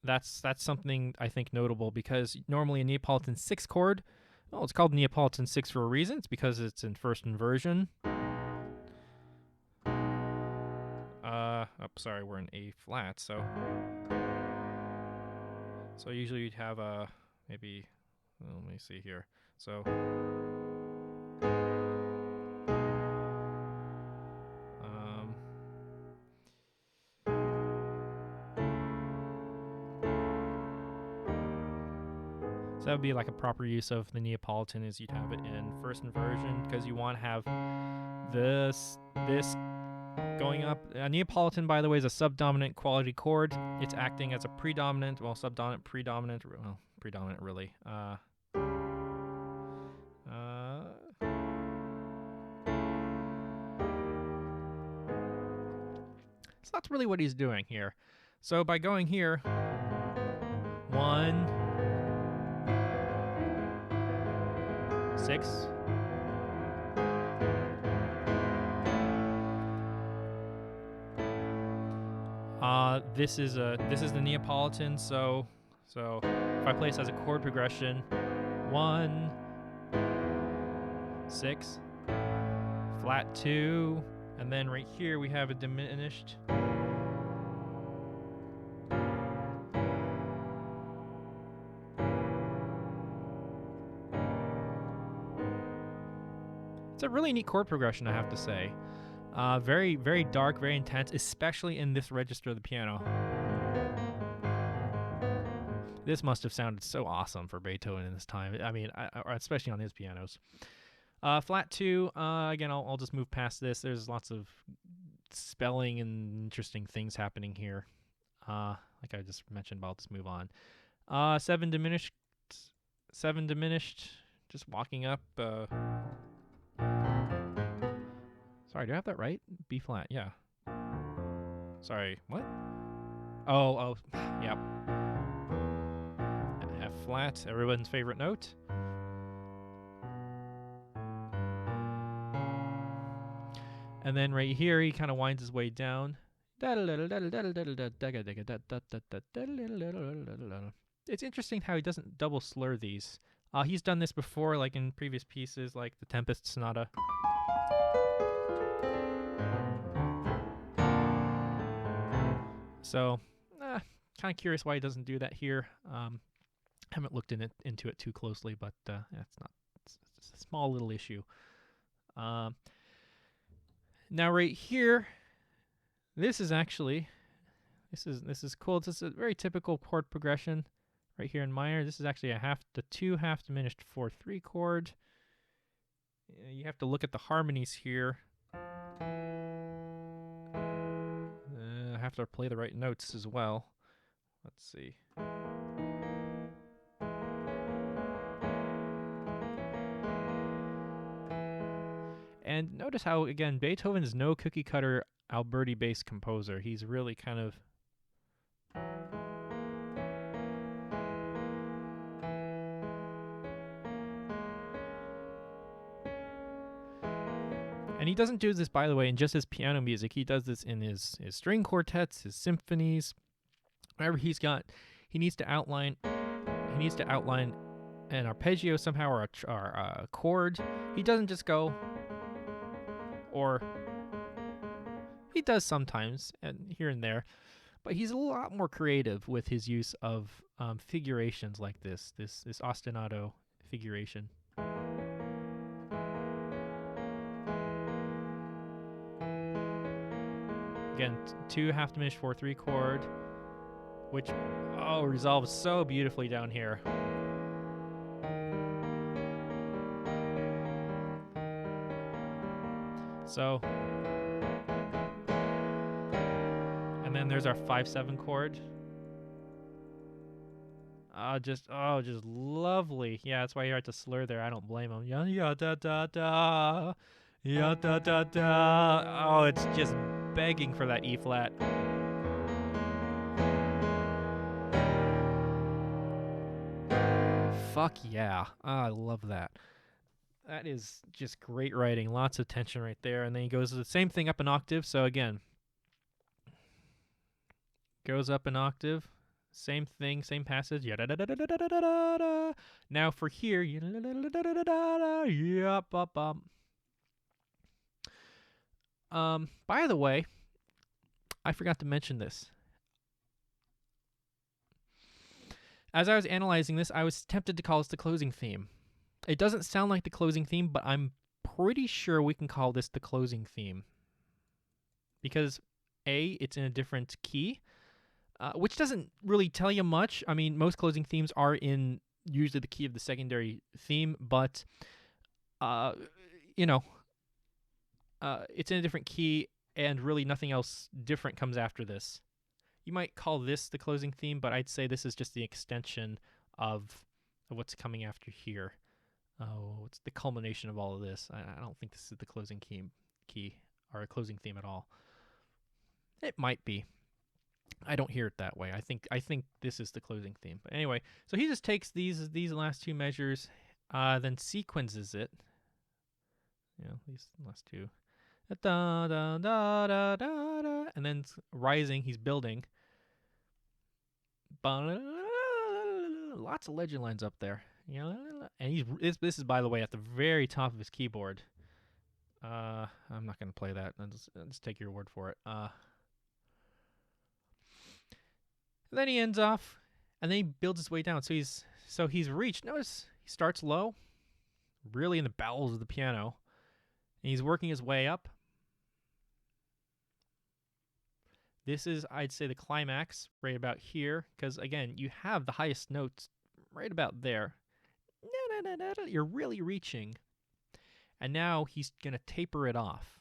That's something I think notable, because normally a Neapolitan 6 chord, well, it's called Neapolitan 6 for a reason. It's because it's in first inversion. Sorry, we're in A flat, so usually you'd have a maybe. Well, let me see here. So. So that would be like a proper use of the Neapolitan, is you'd have it in first inversion, because you want to have this going up. A Neapolitan, by the way, is a subdominant quality chord. It's acting as a predominant, well, subdominant, predominant, well, predominant really. So that's really what he's doing here. So by going here, 1, 6. This is the Neapolitan. So if I play this as a chord progression, 1, 6, flat 2, and then right here we have a diminished. It's a really neat chord progression, I have to say. Very, very dark, very intense, especially in this register of the piano. This must have sounded so awesome for Beethoven in this time. I mean, especially on his pianos. Flat 2, again, I'll just move past this. There's lots of spelling and interesting things happening here. Like I just mentioned, but I'll just move on. 7 diminished 7 diminished, just walking up. Sorry, do I have that right? B flat, yeah. Sorry, what? Oh, yep. F flat, everyone's favorite note. And then right here, he kind of winds his way down. It's interesting how he doesn't double slur these. He's done this before, like in previous pieces, like the Tempest Sonata. So, kind of curious why he doesn't do that here. Haven't looked into it too closely, but it's a small little issue. Now right here, this is cool. This is a very typical chord progression right here in minor. This is actually the 2 half diminished 4/3 chord. You have to look at the harmonies here. I have to play the right notes as well. Let's see. And notice how, again, Beethoven is no cookie cutter Alberti-based composer. He's really kind of and he doesn't do this, by the way, in just his piano music. He does this in his string quartets, his symphonies, whenever he's got. He needs to outline an arpeggio somehow or a chord. He doesn't just go, or he does sometimes and here and there, but he's a lot more creative with his use of figurations like this ostinato figuration. Again, 2 half diminished 4/3 chord, which resolves so beautifully down here. So, and then there's our 5/7 chord. Just lovely. Yeah, that's why you had to slur there. I don't blame him. Yeah da da da. Yeah da da da. Oh, it's just begging for that E flat. Fuck yeah. I love that. That is just great writing. Lots of tension right there. And then he goes the same thing up an octave. So again, goes up an octave. Same thing, same passage. Now for here, by the way, I forgot to mention this. As I was analyzing this, I was tempted to call this the closing theme. It doesn't sound like the closing theme, but I'm pretty sure we can call this the closing theme. Because A, it's in a different key, which doesn't really tell you much. I mean, most closing themes are in usually the key of the secondary theme, but, it's in a different key, and really nothing else different comes after this. You might call this the closing theme, but I'd say this is just the extension of what's coming after here. It's the culmination of all of this. I don't think this is the closing key or a closing theme at all. It might be. I don't hear it that way. I think this is the closing theme. But anyway, so he just takes these last 2 measures, then sequences it. These last 2. Da da da da da da, and then rising, he's building. Lots of legend lines up there. And this is, by the way, at the very top of his keyboard. I'm not going to play that. I'll just take your word for it. Then he ends off, and then he builds his way down. So he's reached. Notice he starts low, really in the bowels of the piano, and he's working his way up. This is, I'd say, the climax right about here, because again, you have the highest notes right about there. You're really reaching, and now he's gonna taper it off,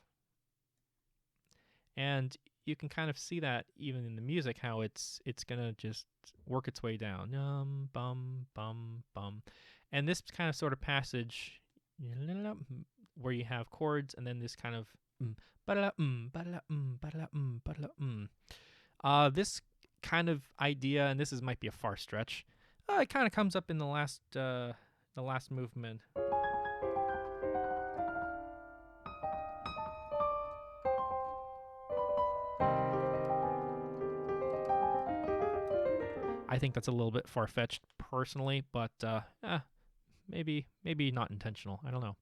and you can kind of see that even in the music, how it's gonna just work its way down, bum bum bum, And this kind of sort of passage where you have chords and then this kind of this kind of idea, and this might be a far stretch, it kind of comes up in the last movement. I think that's a little bit far-fetched personally, but maybe not intentional. I don't know.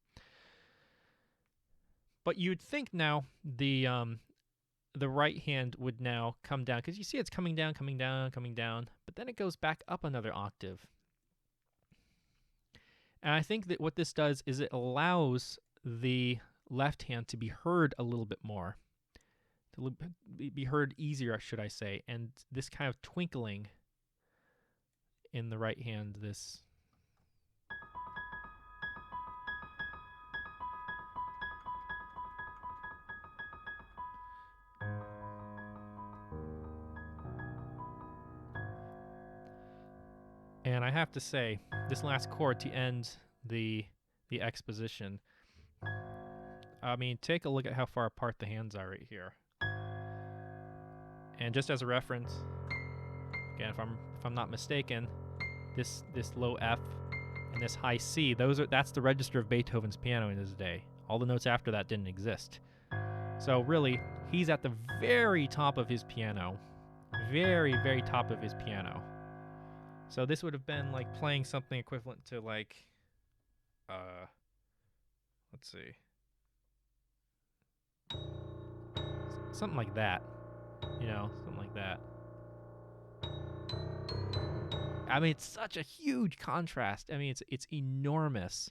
But you'd think now the right hand would now come down, because you see it's coming down, but then it goes back up another octave. And I think that what this does is it allows the left hand to be heard a little bit more, to be heard easier, should I say. And this kind of twinkling in the right hand, this and I have to say, this last chord to end the exposition, I mean, take a look at how far apart the hands are right here. And just as a reference, again, if I'm not mistaken, this low F and this high C, that's the register of Beethoven's piano in his day. All the notes after that didn't exist. So really, he's at the very top of his piano. Very, very top of his piano. So this would have been like playing something equivalent to like, let's see, something like that, something like that. I mean, it's such a huge contrast. I mean, it's enormous.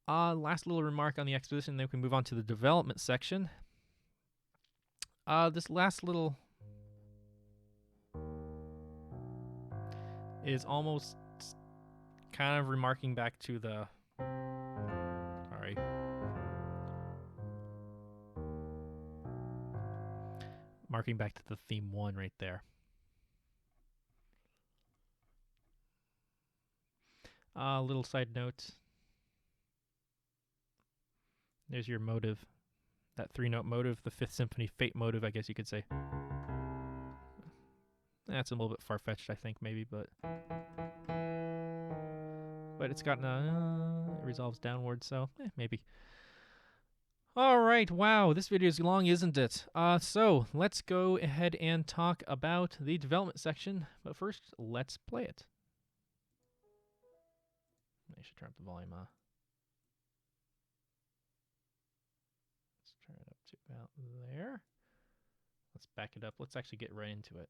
Last little remark on the exposition, then we can move on to the development section. This last little is almost kind of remarking back to the, marking back to the theme 1 right there. Little side note. There's your motive. That 3-note motive, the 5th Symphony Fate motive, I guess you could say. That's a little bit far-fetched, I think, maybe, but it's gotten it resolves downward, so maybe. All right, wow, this video is long, isn't it? So let's go ahead and talk about the development section, but first, let's play it. I should turn up the volume. Let's turn it up to about there. Let's back it up. Let's actually get right into it.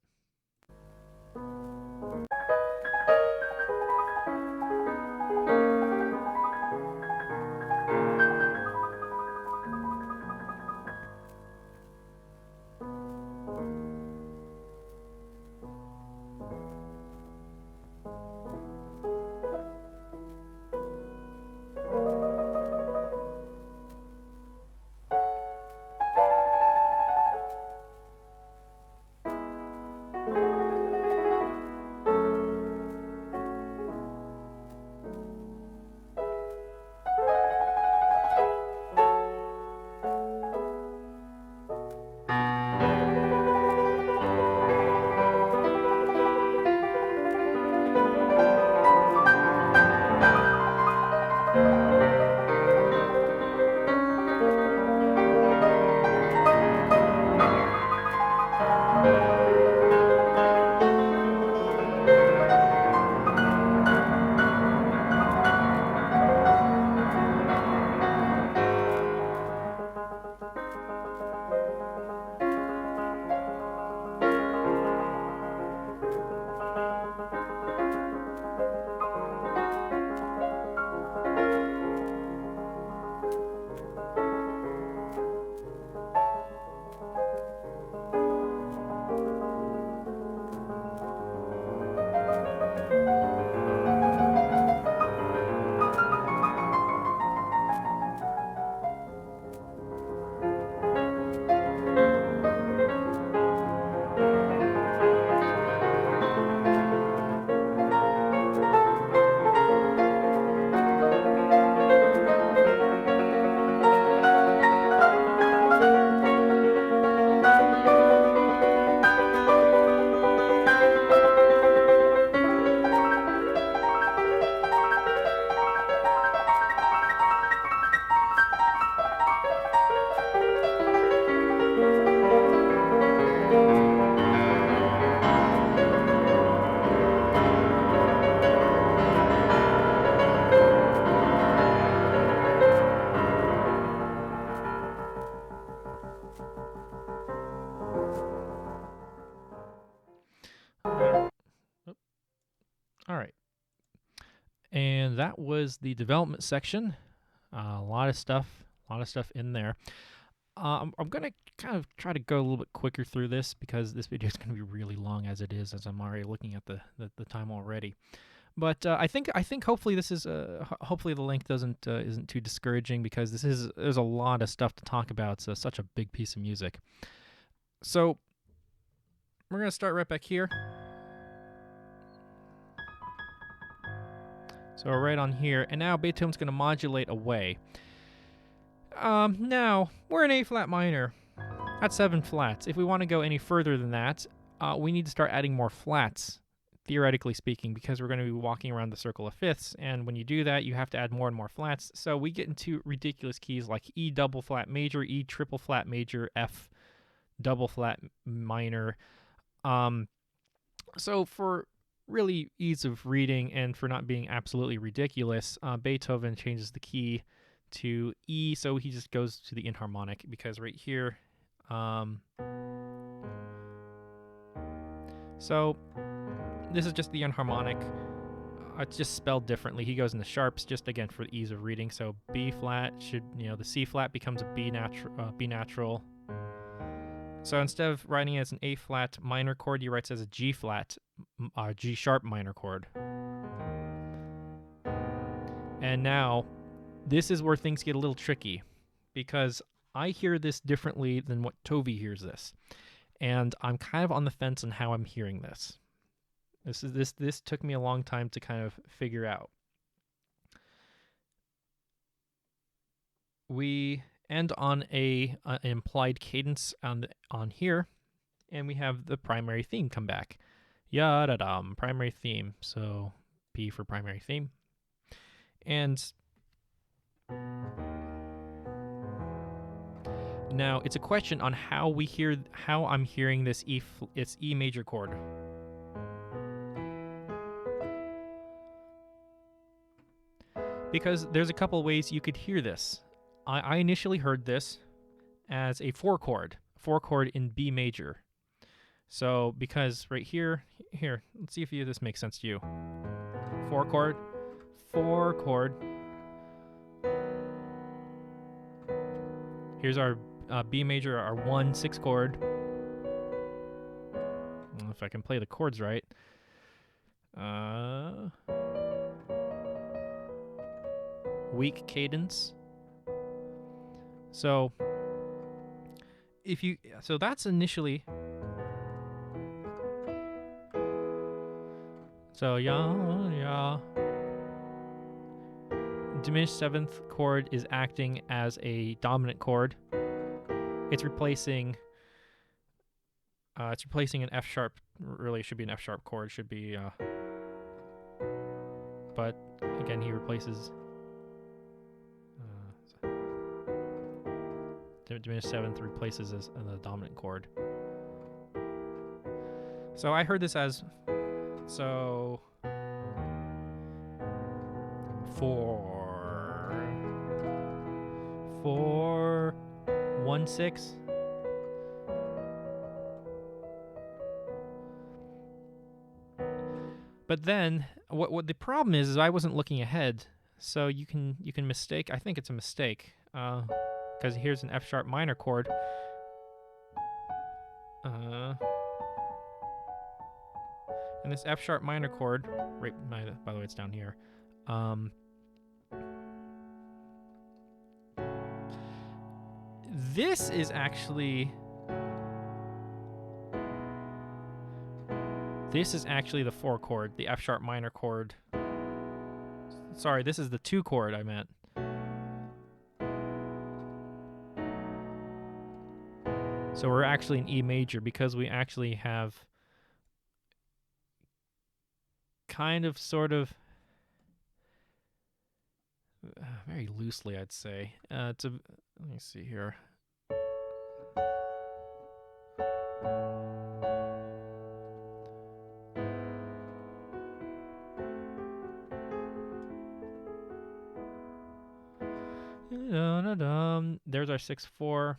that was the development section. A lot of stuff in there. I'm going to kind of try to go a little bit quicker through this because this video is going to be really long as it is, as I'm already looking at the time already. But I think hopefully this is hopefully the length isn't too discouraging, because there's a lot of stuff to talk about. It's such a big piece of music. So we're going to start right back here. So we're right on here, and now Beethoven's going to modulate away. Now we're in A flat minor. That's 7 flats. If we want to go any further than that, we need to start adding more flats, theoretically speaking, because we're going to be walking around the circle of fifths, and when you do that, you have to add more and more flats. So we get into ridiculous keys like E double flat major, E triple flat major, F double flat minor. So for really ease of reading and for not being absolutely ridiculous, Beethoven changes the key to E, so he just goes to the enharmonic, because right here, so this is just the enharmonic. It's just spelled differently. He goes in the sharps, just again for ease of reading. So B flat should, the C flat becomes a B natural. So instead of writing it as an A flat minor chord, he writes it as a G flat, G sharp minor chord. And now, this is where things get a little tricky, because I hear this differently than what Tovi hears this, and I'm kind of on the fence on how I'm hearing this. This took me a long time to kind of figure out. We end on an implied cadence on here, and we have the primary theme come back. Ya-da-dum, primary theme. So P for primary theme. And now it's a question on how I'm hearing this it's E major chord. Because there's a couple ways you could hear this. I initially heard this as a 4 chord in B major. So because right here, let's see if this makes sense to you. 4 chord. Here's our B major, our 1/6 chord. I don't know if I can play the chords right. Weak cadence. So that's initially. So ya. Diminished 7th chord is acting as a dominant chord. It's replacing an F sharp. Really, it should be an F sharp chord. Should be, but again, he replaces diminished 7th replaces as the dominant chord. So I heard this as 4 1/6. But then what the problem is I wasn't looking ahead. So you can mistake. I think it's a mistake, because here's an F sharp minor chord. And this F sharp minor chord, right? By the way, it's down here. This is actually the 4 chord, the F sharp minor chord. Sorry, this is the 2 chord I meant. So we're actually in E major, because we actually have kind of, sort of, very loosely, I'd say. Let me see here. There's our 6/4,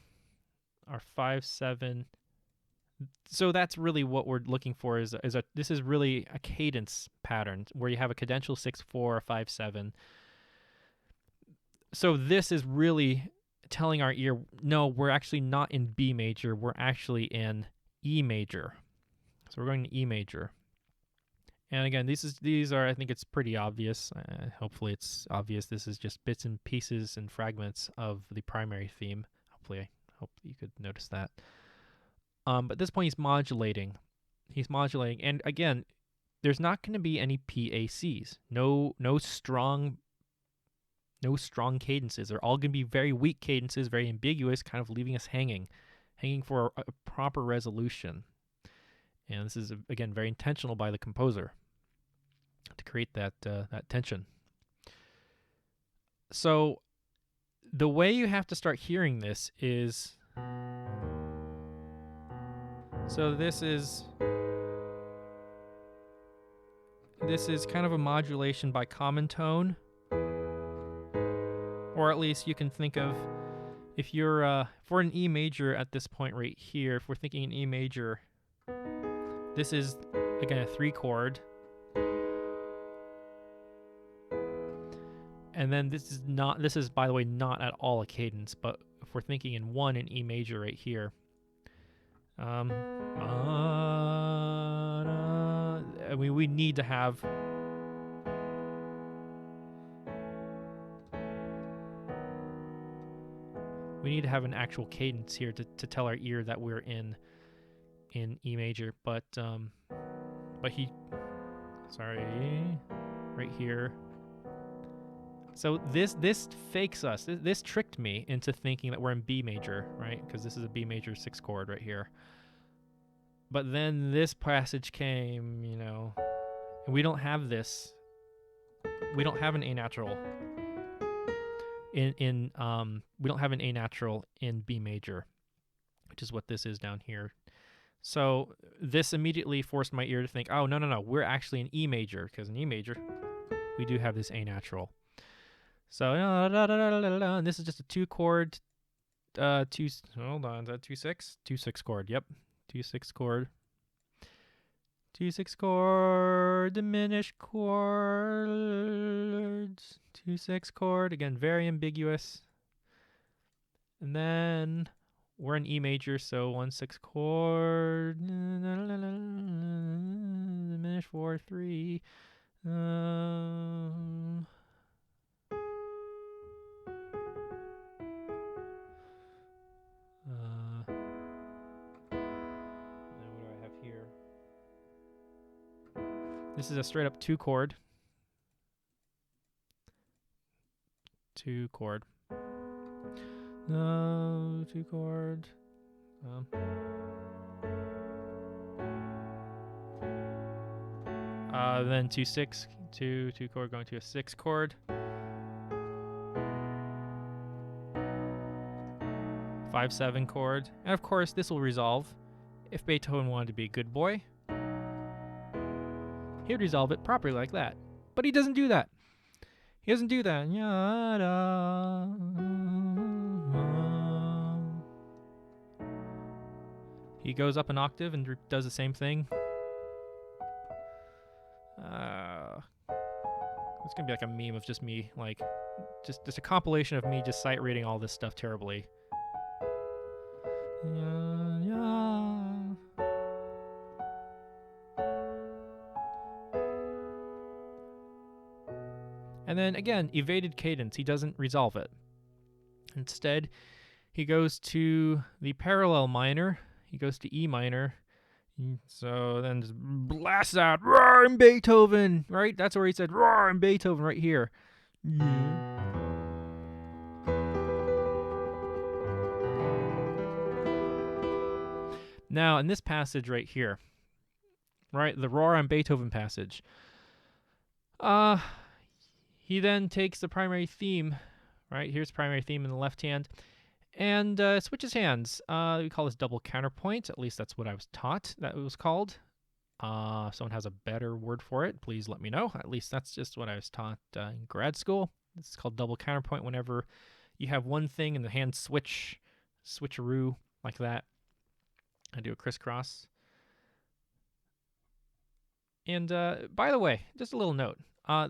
our 5/7, So that's really what we're looking for. This is really a cadence pattern where you have a cadential 6/4, 5/7. So this is really telling our ear, no, we're actually not in B major. We're actually in E major. So we're going to E major. And again, these are, I think it's pretty obvious. Hopefully it's obvious. This is just bits and pieces and fragments of the primary theme. Hopefully, I hope you could notice that. But at this point, he's modulating. He's modulating. And again, there's not going to be any PACs. No strong cadences. They're all going to be very weak cadences, very ambiguous, kind of leaving us hanging for a proper resolution. And this is, again, very intentional by the composer to create that tension. So the way you have to start hearing this is, so this is kind of a modulation by common tone, or at least you can think of, if you're for an E major at this point right here, if we're thinking an E major, this is again a 3 chord. And then this is by the way not at all a cadence, but if we're thinking in 1 in E major right here, we need to have an actual cadence here to tell our ear that we're in E major, but he, sorry, right here. So this fakes us. This tricked me into thinking that we're in B major, right? Because this is a B major 6 chord right here. But then this passage came, and we don't have this. We don't have an A natural we don't have an A natural in B major, which is what this is down here. So this immediately forced my ear to think, oh, no, we're actually in E major, because in E major we do have this A natural. So and this is just a 2 chord, hold on, is that 2/6? 2/6 chord, yep, 2/6 chord, 2/6 chord, diminished chords, 2/6 chord, again very ambiguous. And then we're in E major, so 1/6 chord, diminished 4/3. What do I have here? This is a straight up 2 chord. 2 chord. No, 2 chord. Then 2/6, 2 chord going to a 6 chord. 5/7 chord. And of course, this will resolve. If Beethoven wanted to be a good boy, he would resolve it properly like that. But he doesn't do that. He doesn't do that. He goes up an octave and does the same thing. It's gonna be like a meme of just me, like, just a compilation of me just sight reading all this stuff terribly. And then again, evaded cadence. He doesn't resolve it. Instead, he goes to the parallel minor. He goes to E minor. So then just blasts out, roar in Beethoven, right? That's where he said, roar in Beethoven, right here. Now, in this passage right here, right, the roar on Beethoven passage, he then takes the primary theme, right? Here's primary theme in the left hand, and switches hands. We call this double counterpoint. At least that's what I was taught that it was called. If someone has a better word for it, please let me know. At least that's just what I was taught in grad school. This is called double counterpoint whenever you have one thing and the hand switcheroo like that. I do a crisscross. And by the way, just a little note: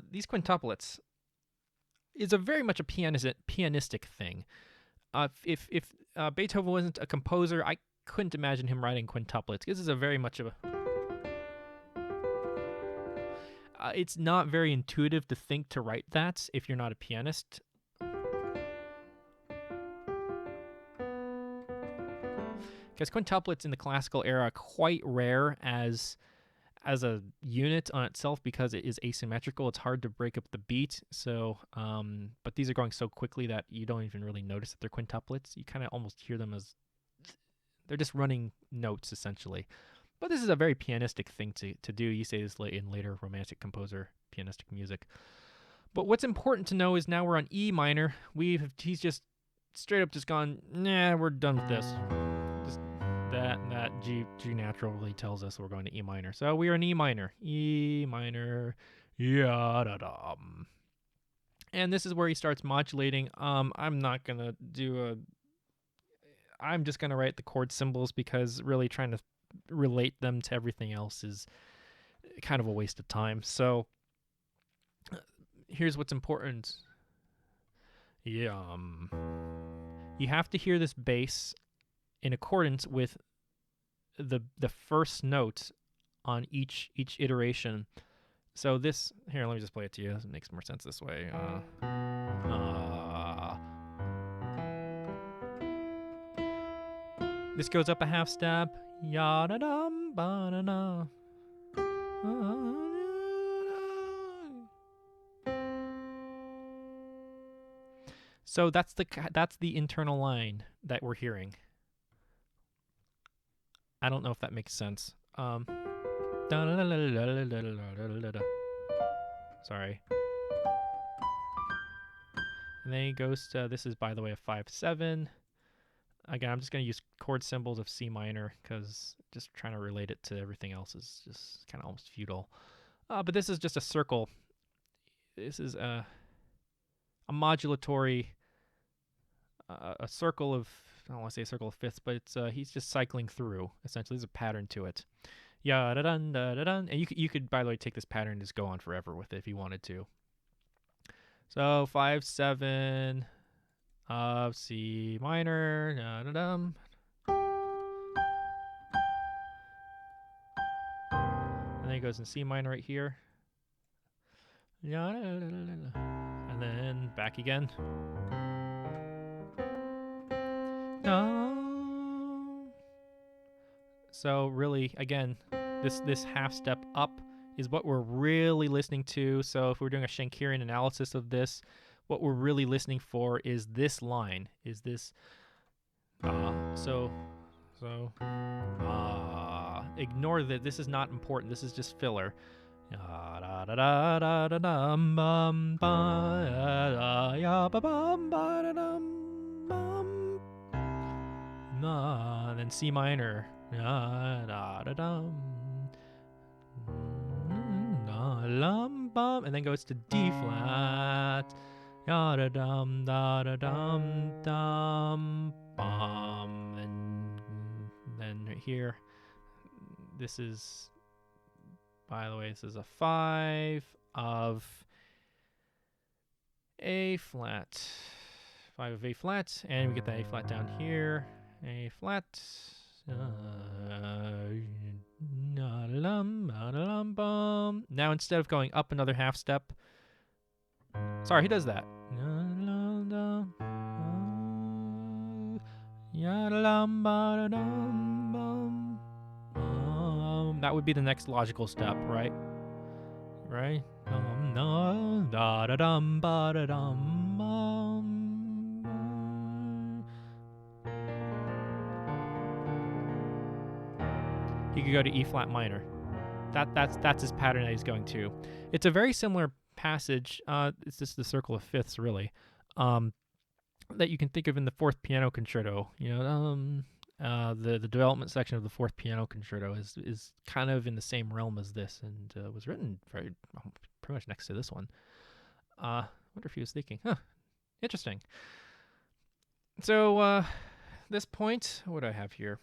these quintuplets is a very much a pianistic thing. If Beethoven wasn't a composer, I couldn't imagine him writing quintuplets. This is a very much of a. It's not very intuitive to think to write that if you're not a pianist. Because quintuplets in the classical era are quite rare as a unit on itself because it is asymmetrical. It's hard to break up the beat. So, but these are going so quickly that you don't even really notice that they're quintuplets. You kind of almost hear them as they're just running notes essentially. But this is a very pianistic thing to do. You say this in later romantic composer pianistic music. But what's important to know is now we're on E minor. He's just straight up just gone, nah, we're done with this. Just that G natural really tells us we're going to E minor. So we are in E minor. E minor. Ya-da-dum. And this is where he starts modulating. I'm not going to do I'm just going to write the chord symbols because really trying to relate them to everything else is kind of a waste of time. So here's what's important. You have to hear this bass in accordance with the first note on each iteration. So this here, let me just play it to you. It makes more sense this way. This goes up a half step. Ya da dum ba da da. So that's the internal line that we're hearing. I don't know if that makes sense. Sorry. And then he goes to, this is by the way a 5/7. Again, I'm just going to use chord symbols of C minor because just trying to relate it to everything else is just kind of almost futile. But this is just a circle. This is a modulatory, a circle of, I don't want to say a circle of fifths, but it's he's just cycling through. Essentially, there's a pattern to it. Ya da dun da da dun. And you could, by the way, take this pattern and just go on forever with it if you wanted to. So 5/7 of C minor. Da da dum. And then it goes in C minor right here. And then back again. So really, again, this half step up is what we're really listening to. So if we're doing a Schenkerian analysis of this, what we're really listening for is this line. Is this ignore that. This is not important. This is just filler. And then C minor. And then goes to D flat. And then right here, this is, by the way, this is a 5 of A flat. 5 of A flat, and we get that A flat down here. A flat. Now instead of going up another half step, sorry, he does that. That would be the next logical step, right? Right? He could go to E flat minor. That's his pattern that he's going to. It's a very similar passage. It's just the circle of fifths, really, that you can think of in the fourth piano concerto. The development section of the fourth piano concerto is kind of in the same realm as this, and was written pretty much next to this one. Wonder if he was thinking, interesting. So this point, what do I have here?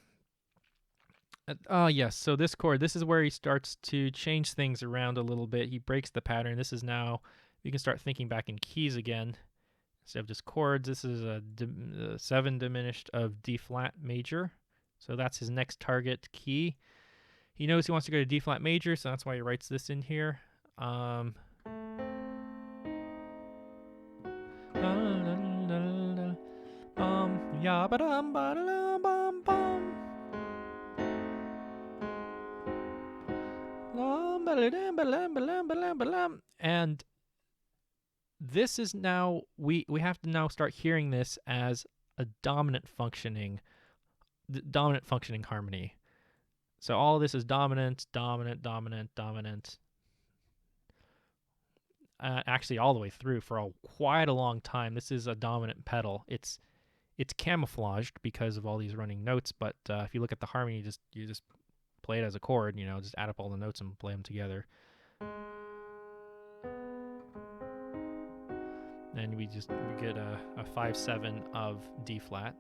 Yes, so this chord, this is where he starts to change things around a little bit. He breaks the pattern. This is now, you can start thinking back in keys again. Instead of just chords, this is a 7 diminished of D flat major. So that's his next target key. He knows he wants to go to D flat major, so that's why he writes this in here. And this is now, we have to now start hearing this as a dominant functioning harmony. So all this is dominant, dominant, dominant, dominant. Actually, all the way through for quite a long time. This is a dominant pedal. It's camouflaged because of all these running notes, but if you look at the harmony, you just play it as a chord. You know, just add up all the notes and play them together. And we get a 5/7 of D flat.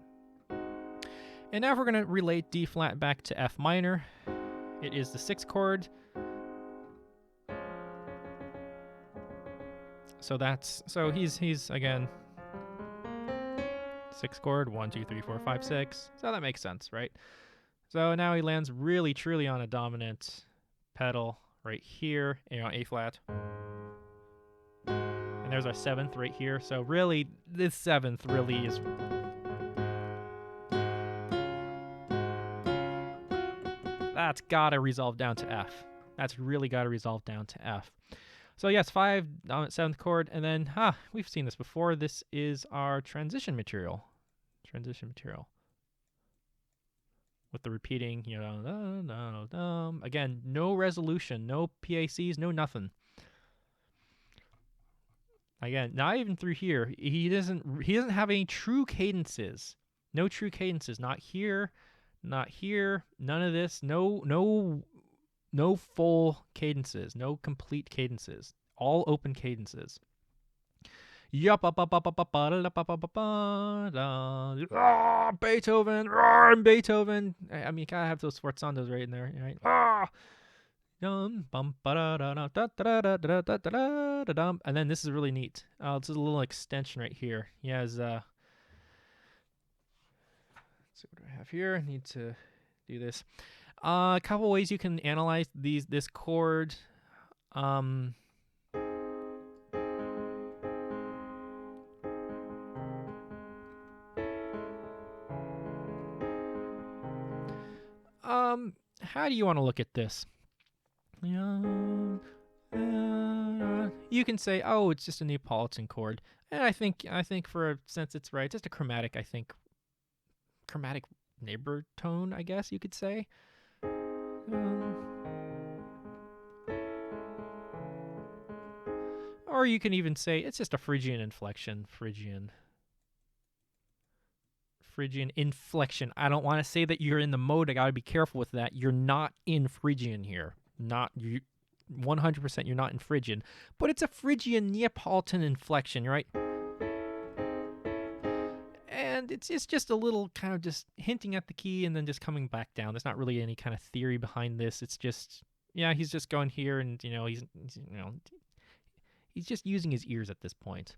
And now if we're going to relate D flat back to F minor, it is the 6th chord. So he's again 6th chord, 1, 2, 3, 4, 5, 6. So that makes sense, right? So now he lands really truly on a dominant pedal right here, A flat. And there's our 7th right here. So really, this 7th really is, that's gotta resolve down to F. That's really gotta resolve down to F. So yes, 5 dominant 7th chord, and then we've seen this before. This is our transition material. With the repeating, again, no resolution, no PACs, no nothing. Again, not even through here. He doesn't have any true cadences. No true cadences. Not here, not here. None of this. No full cadences. No complete cadences. All open cadences. Beethoven. Beethoven. I mean, gotta have those sforzandos right in there, right? And then this is really neat. This is a little extension right here. He has let's see, what do I have here? I need to do this. A couple ways you can analyze this chord. How do you want to look at this? You can say, oh, it's just a Neapolitan chord, and I think since it's right, just a chromatic. I think chromatic neighbor tone, I guess you could say. Or you can even say it's just a Phrygian inflection. Phrygian inflection. I don't want to say that you're in the mode. I got to be careful with that. You're not in Phrygian here. Not you. 100% you're not in Phrygian, but it's a Phrygian Neapolitan inflection, right? And it's just a little kind of just hinting at the key and then just coming back down. There's not really any kind of theory behind this. It's just, he's just going here, and he's just using his ears at this point.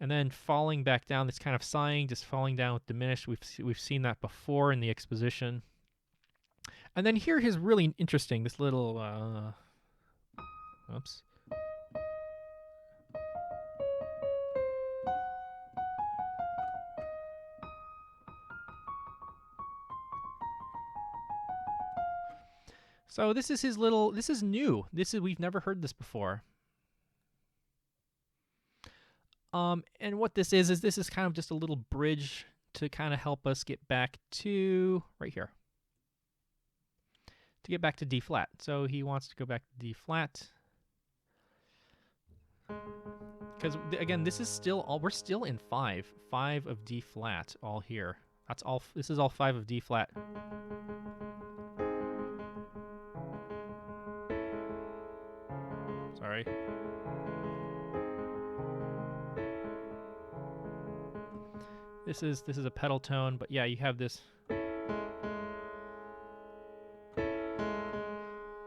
And then falling back down, this kind of sighing, just falling down with diminished. We've seen that before in the exposition. And then here is really interesting, this little oops. So this is his little, this is new. We've never heard this before. And what this is this is kind of just a little bridge to kind of help us get back to right here. To get back to D flat. So he wants to go back to D flat. Because again, this is still we're still in 5 of D flat all here. That's all. This is all 5 of D flat. Sorry. This is a pedal tone, but yeah, you have this.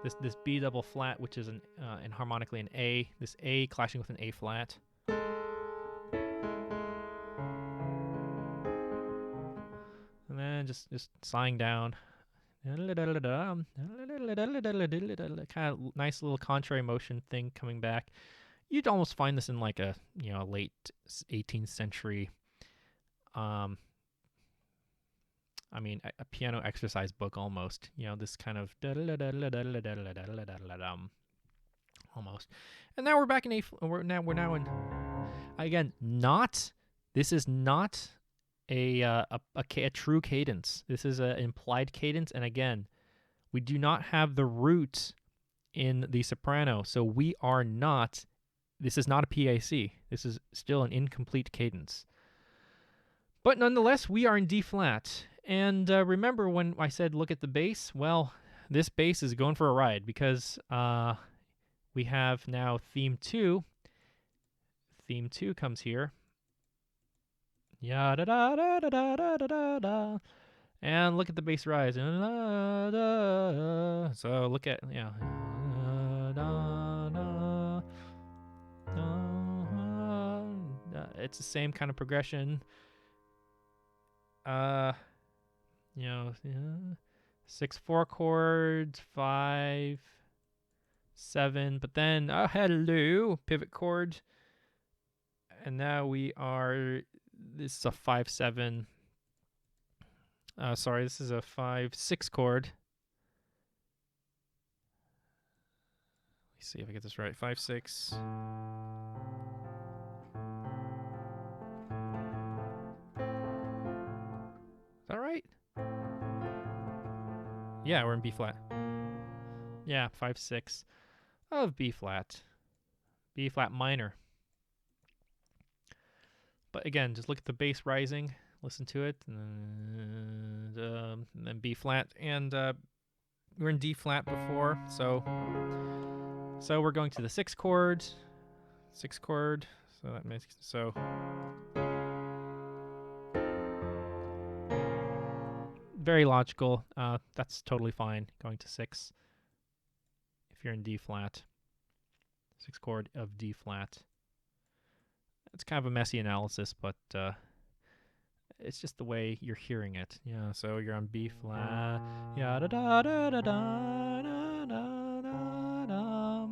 this B double flat, which is and harmonically an A. This A clashing with an A flat. And then just sliding down. Kind of nice little contrary motion thing coming back. You'd almost find this in like a late 18th century, I mean a piano exercise book almost. This kind of almost. And now we're back in A. We're now in again. This is not a true cadence. This is an implied cadence, and again, we do not have the root in the soprano, so we are not. This is not a PAC. This is still an incomplete cadence. But nonetheless, we are in D flat. And remember when I said look at the bass? Well, this bass is going for a ride because we have now theme 2. Theme 2 comes here. Ya da da da da da da da da. And look at the bass rise. So look at it's the same kind of progression. 6/4 chords, 5, 7, but then hello, pivot chord. And now we are, this is a 5/7. Sorry, this is a 5/6 chord. Let's see if I get this right. 5/6. Is that right? Yeah, we're in B flat. Yeah, 5/6 of B flat. B flat minor. But again, just look at the bass rising. Listen to it, and then B flat, and we're in D flat before, so we're going to the 6th chord, so that makes very logical. That's totally fine. Going to 6 if you're in D flat, 6th chord of D flat. It's kind of a messy analysis, but it's just the way you're hearing it. Yeah, so you're on B flat. Ya da da da da da da da da da.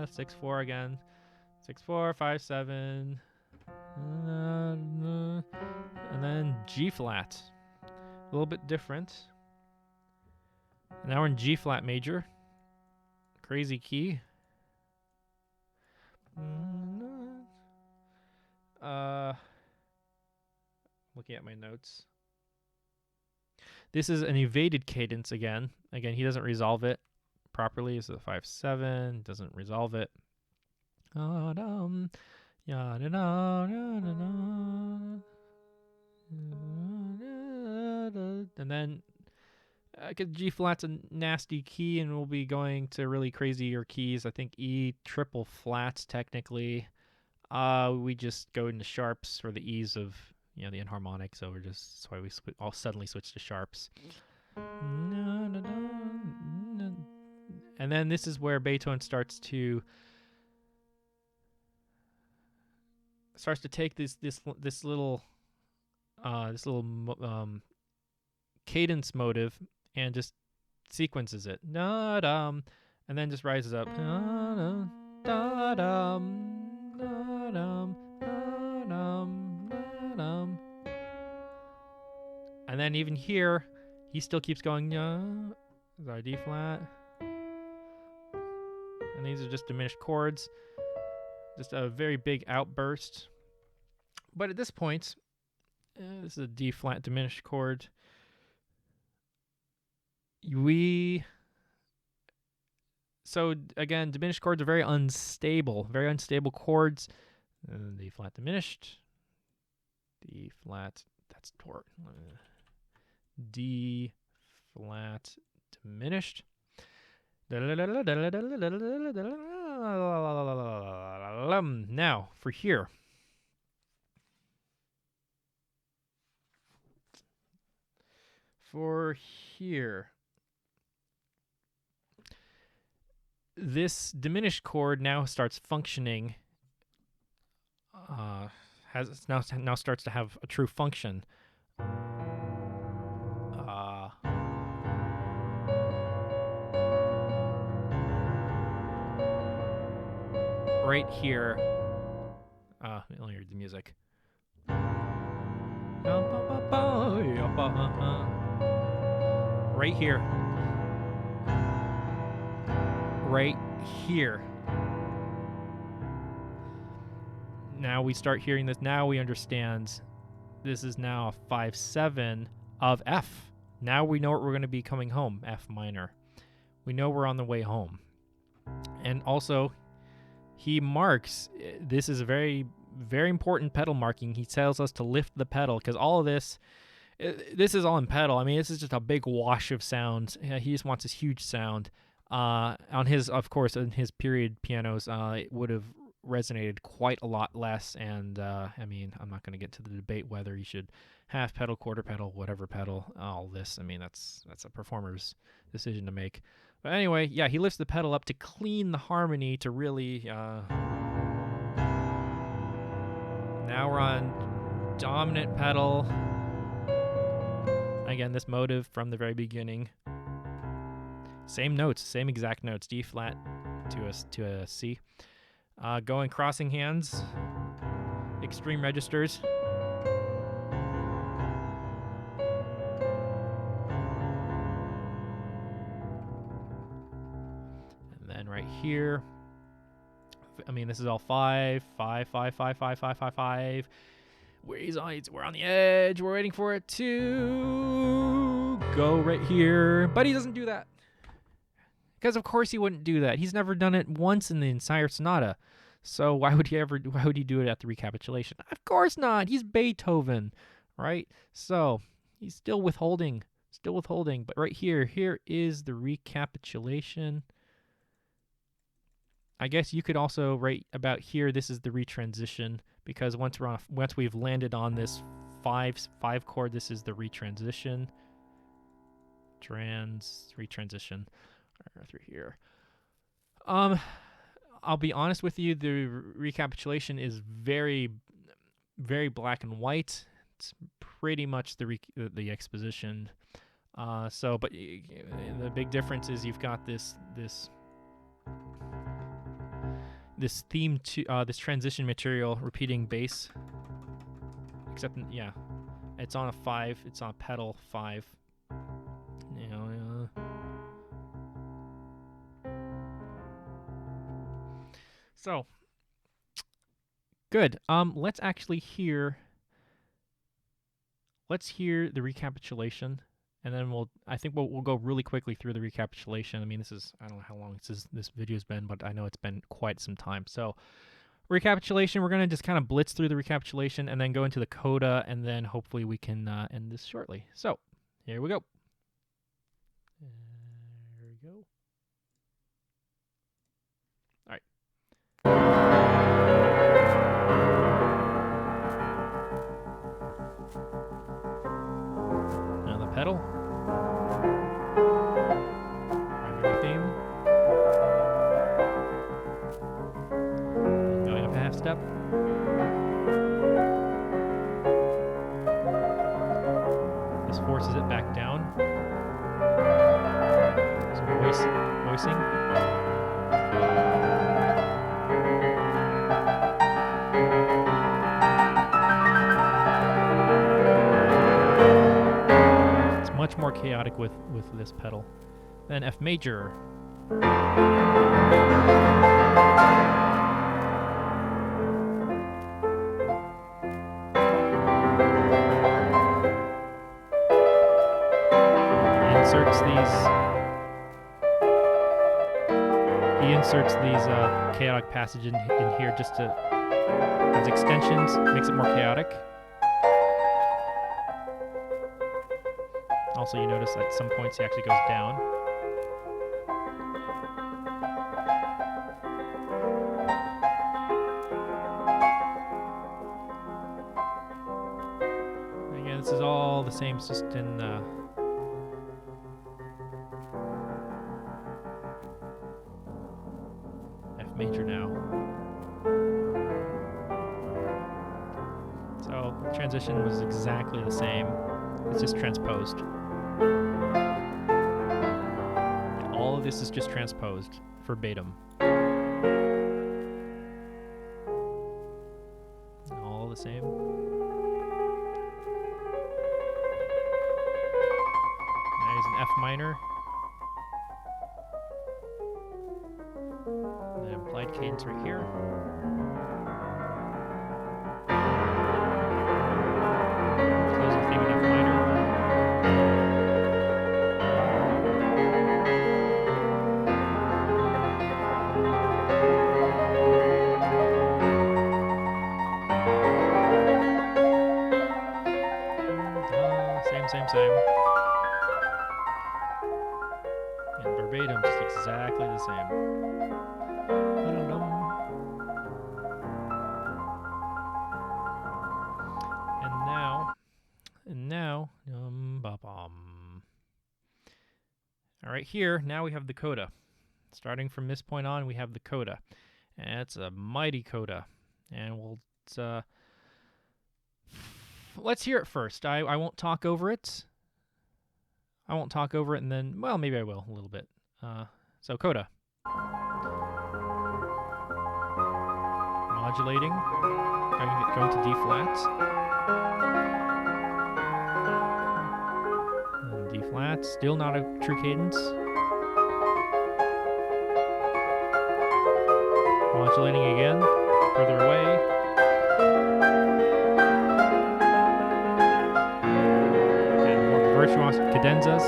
6/4 again. 6/4, 5/7, and then G flat. A little bit different. Now we're in G flat major. Crazy key. Looking at my notes. This is an evaded cadence again. Again, he doesn't resolve it properly. It's a 5/7. Doesn't resolve it. And then G flat's a nasty key, and we'll be going to really crazier keys. I think E triple flats technically. We just go into sharps for the ease of the enharmonic, so that's why we all suddenly switch to sharps. And then this is where Beethoven starts to take this little cadence motive and just sequences it, and then just rises up, and then even here he still keeps going, D flat, and these are just diminished chords, just a very big outburst. But at this point, this is a D flat diminished chord. So again, diminished chords are very unstable chords. D flat diminished, D flat, that's tort. D flat diminished. Now for here. for here. This diminished chord now starts functioning. Now starts to have a true function. Right here. Let me read the music. Right here. Right here. Now we start hearing this. Now we understand this is now a 5/7 of F. Now we know what we're going to be coming home, F minor. We know we're on the way home. And also, he marks, this is a very, very important pedal marking. He tells us to lift the pedal because all of this is all in pedal. I mean, this is just a big wash of sound. He just wants this huge sound. On his, of course, in his period pianos, it would have resonated quite a lot less. And I mean, I'm not going to get to the debate whether you should half pedal, quarter pedal, whatever pedal, all this. I mean, that's a performer's decision to make. But anyway, yeah, he lifts the pedal up to clean the harmony to really. Now we're on dominant pedal. Again, this motive from the very beginning. Same notes, same exact notes, D flat to a C. Going crossing hands, extreme registers. And then right here, I mean, this is all 5, 5, 5, 5, 5, 5, 5, 5. We're on the edge. We're waiting for it to go right here. But he doesn't do that. Because of course he wouldn't do that. He's never done it once in the entire sonata. So why would he do it at the recapitulation? Of course not. He's Beethoven, right? So he's still withholding. But right here is the recapitulation. I guess you could also right about here, this is the retransition, because once we've landed on this 5 chord, this is the retransition. Retransition through here. I'll be honest with you, the recapitulation is very, very black and white. It's pretty much the exposition. But the big difference is you've got this theme to this transition material repeating bass, except it's on a 5. It's on pedal 5. So good. Let's actually hear. Let's hear the recapitulation, and then I think we'll go really quickly through the recapitulation. I mean, I don't know how long this video's been, but I know it's been quite some time. So, recapitulation, we're going to just kind of blitz through the recapitulation and then go into the coda, and then hopefully we can end this shortly. So, here we go. There we go. All right. Now the pedal. Primary theme. Going up a half step. This forces it back down. Some voicing. It's much more chaotic with this pedal. Then F major. He inserts these chaotic passages in here just to, as extensions, makes it more chaotic. Also, you notice at some points he actually goes down. Again, this is all the same, it's just in major now. So the transition was exactly the same. It's just transposed. All of this is just transposed verbatim. All the same. Now he's an F minor. And then implied cadence right here. Closing theme in F minor. Same. And verbatim, just exactly the same. And now, all right, here, now we have the coda. Starting from this point on, we have the coda. And it's a mighty coda. And let's hear it first. I won't talk over it. And then, well, maybe I will a little bit. So coda. Modulating, going to D flat. And D flat, still not a true cadence. Modulating again, further away. And more virtuoso cadenzas.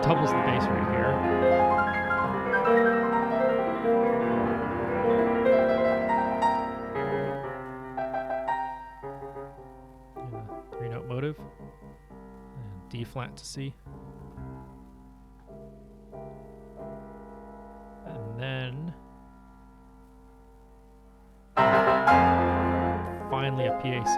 Doubles the bass right here. And a 3-note motive. And D flat to C. And then finally a PAC.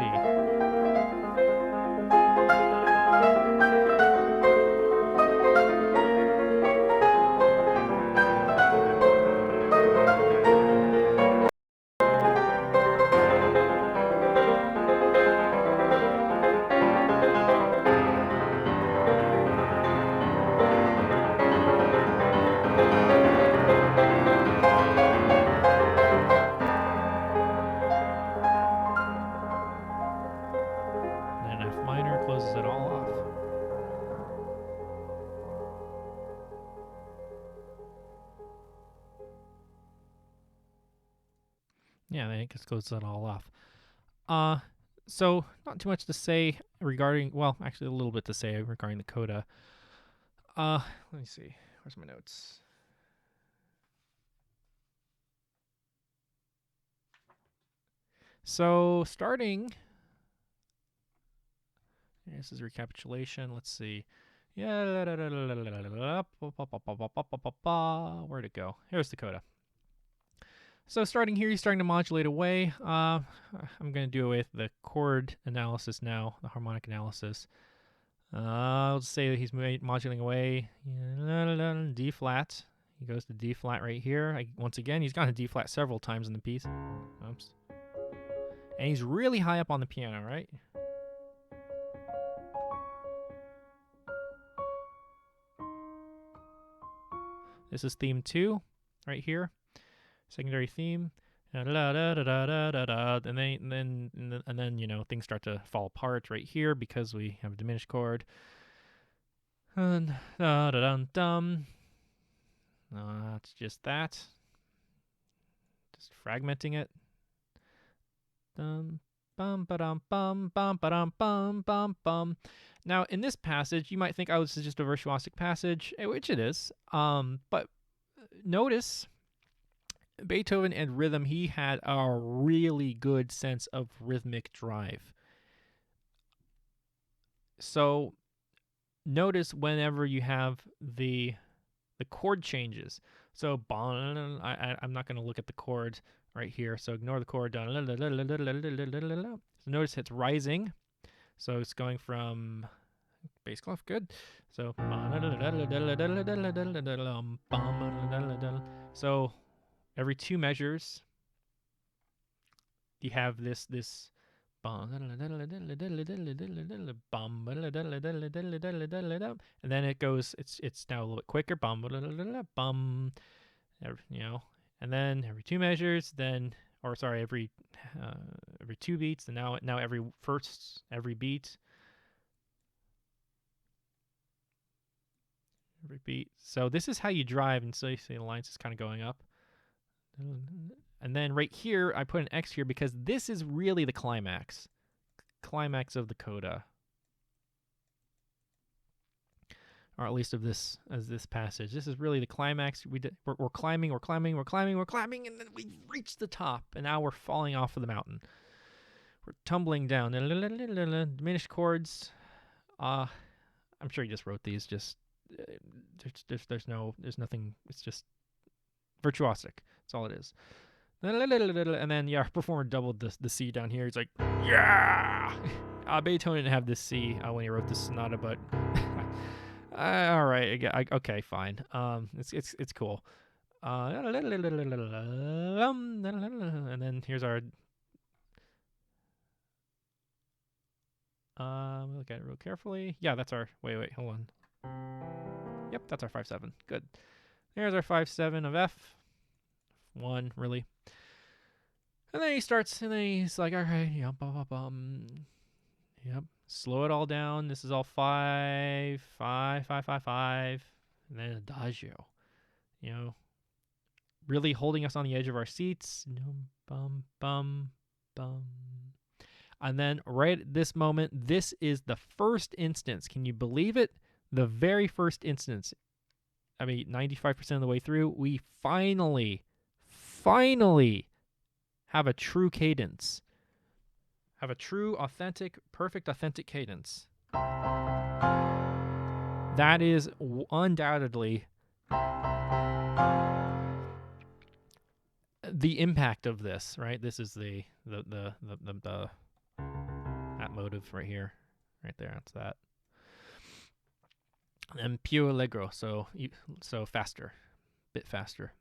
Closes it all off. Yeah, I think it closes it all off. So not too much to say regarding, well, actually a little bit to say regarding the coda. Let me see. Where's my notes? So starting, this is recapitulation. Let's see. Yeah, where'd it go? Here's the coda. So starting here, he's starting to modulate away. I'm going to do away with the chord analysis now, the harmonic analysis. I'll say that he's modulating away. D flat. He goes to D flat right here. Once again, he's gone to D flat several times in the piece. Oops. And he's really high up on the piano, right? This is theme 2 right here. Secondary theme. And then you know, things start to fall apart right here because we have a diminished chord. And it's just that. Just fragmenting it. Bum ba-dum bum ba-dum bum. Now in this passage, you might think, oh, this is just a virtuosic passage, which it is. But notice Beethoven and rhythm, he had a really good sense of rhythmic drive. So notice whenever you have the chord changes. So I'm not going to look at the chord right here. So ignore the chord. So notice it's rising. So it's going from bass clef, good. So every two measures, you have this and then it goes. It's now a little bit quicker. You know, and then every two measures, then every two beats, and now every beat. Every beat. So this is how you drive, and so you see the lines is kind of going up. And then right here, I put an X here because this is really the climax of the coda, or at least of this passage. This is really the climax. We're climbing, and then we reach the top, and now we're falling off of the mountain. We're tumbling down. Diminished chords. I'm sure you just wrote these. Just there's nothing. It's just virtuosic. That's all it is. And then our performer doubled the C down here. He's like, yeah. Beethoven didn't have this C when he wrote this sonata, but all right, okay, fine. It's cool. And then here's our. Look at it real carefully. Yeah, that's our. Wait, hold on. Yep, that's our 5/7. Good. There's our 5/7 of F1, really. And then he starts, and then he's like, all right, yep, slow it all down. This is all 5, 5, 5, 5, 5, and then adagio. You know, really holding us on the edge of our seats. Bum, bum, bum. And then right at this moment, this is the first instance. Can you believe it? The very first instance. I mean, 95% of the way through, we finally have a true cadence. Have a true, authentic, perfect, authentic cadence. That is undoubtedly the impact of this, right? This is the that motive right here, right there. That's that. And più allegro, so faster, bit faster.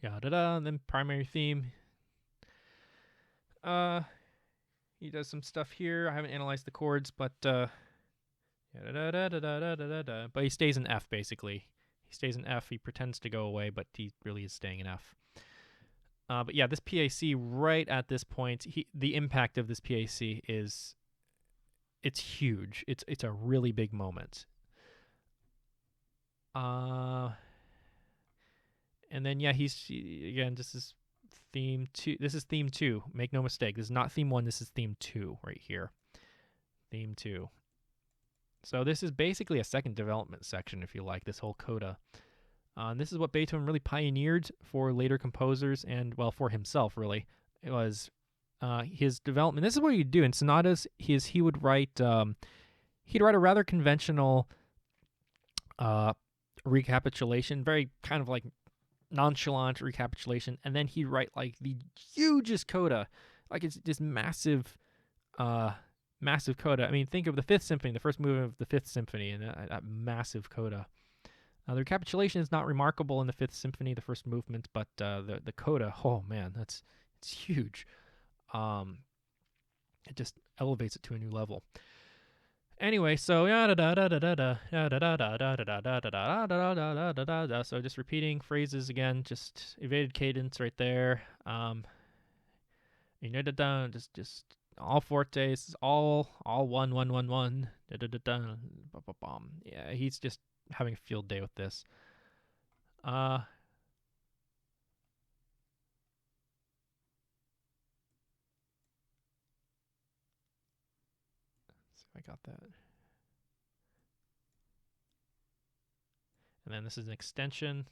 And then primary theme. He does some stuff here. I haven't analyzed the chords, but but he stays in F basically. He stays in F. He pretends to go away, but he really is staying in F. But yeah, this PAC right at this point, the impact of this PAC is, it's huge. It's a really big moment. And then yeah, again, this is theme 2. This is theme 2. Make no mistake. This is not theme 1. This is theme 2 right here. Theme 2. So this is basically a second development section, if you like, this whole coda. This is what Beethoven really pioneered for later composers and, well, for himself, really. It was his development. This is what he'd do in sonatas. He would write a rather conventional recapitulation, very kind of like nonchalant recapitulation, and then he'd write like the hugest coda, like it's this massive coda. I mean, think of the Fifth Symphony, the first movement of the Fifth Symphony, and that massive coda. The recapitulation is not remarkable in the Fifth Symphony, the first movement, but the coda, oh man, it's huge. It just elevates it to a new level. Anyway, so so just repeating phrases again, just evaded cadence right there. Just all fortes, all 1 1 1 1. Yeah, he's just having a field day with this. Let's see if I got that. And then this is an extension.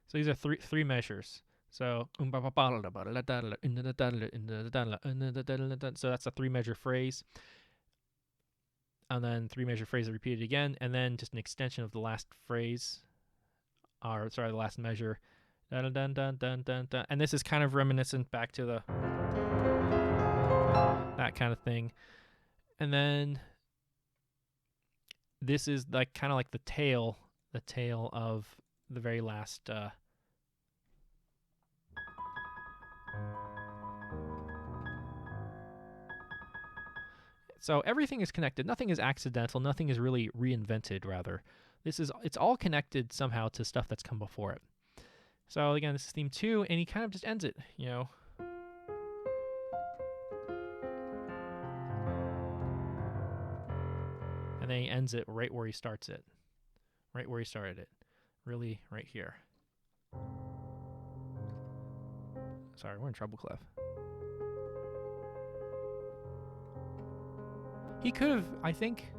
So these are three measures. So so that's a 3 measure phrase. and then 3 measure phrase repeated again, and then just an extension of the last phrase, or sorry, the last measure. Dun, dun, dun, dun, dun, dun. And this is kind of reminiscent back to the that kind of thing. And then this is like kind of like the tail of the very last so everything is connected. Nothing is accidental. Nothing is really reinvented, rather. It's all connected somehow to stuff that's come before it. So again, this is theme 2, and he kind of just ends it, you know. And then he ends it right where he starts it. Right where he started it. Really right here. Sorry, we're in treble clef. He could have, I think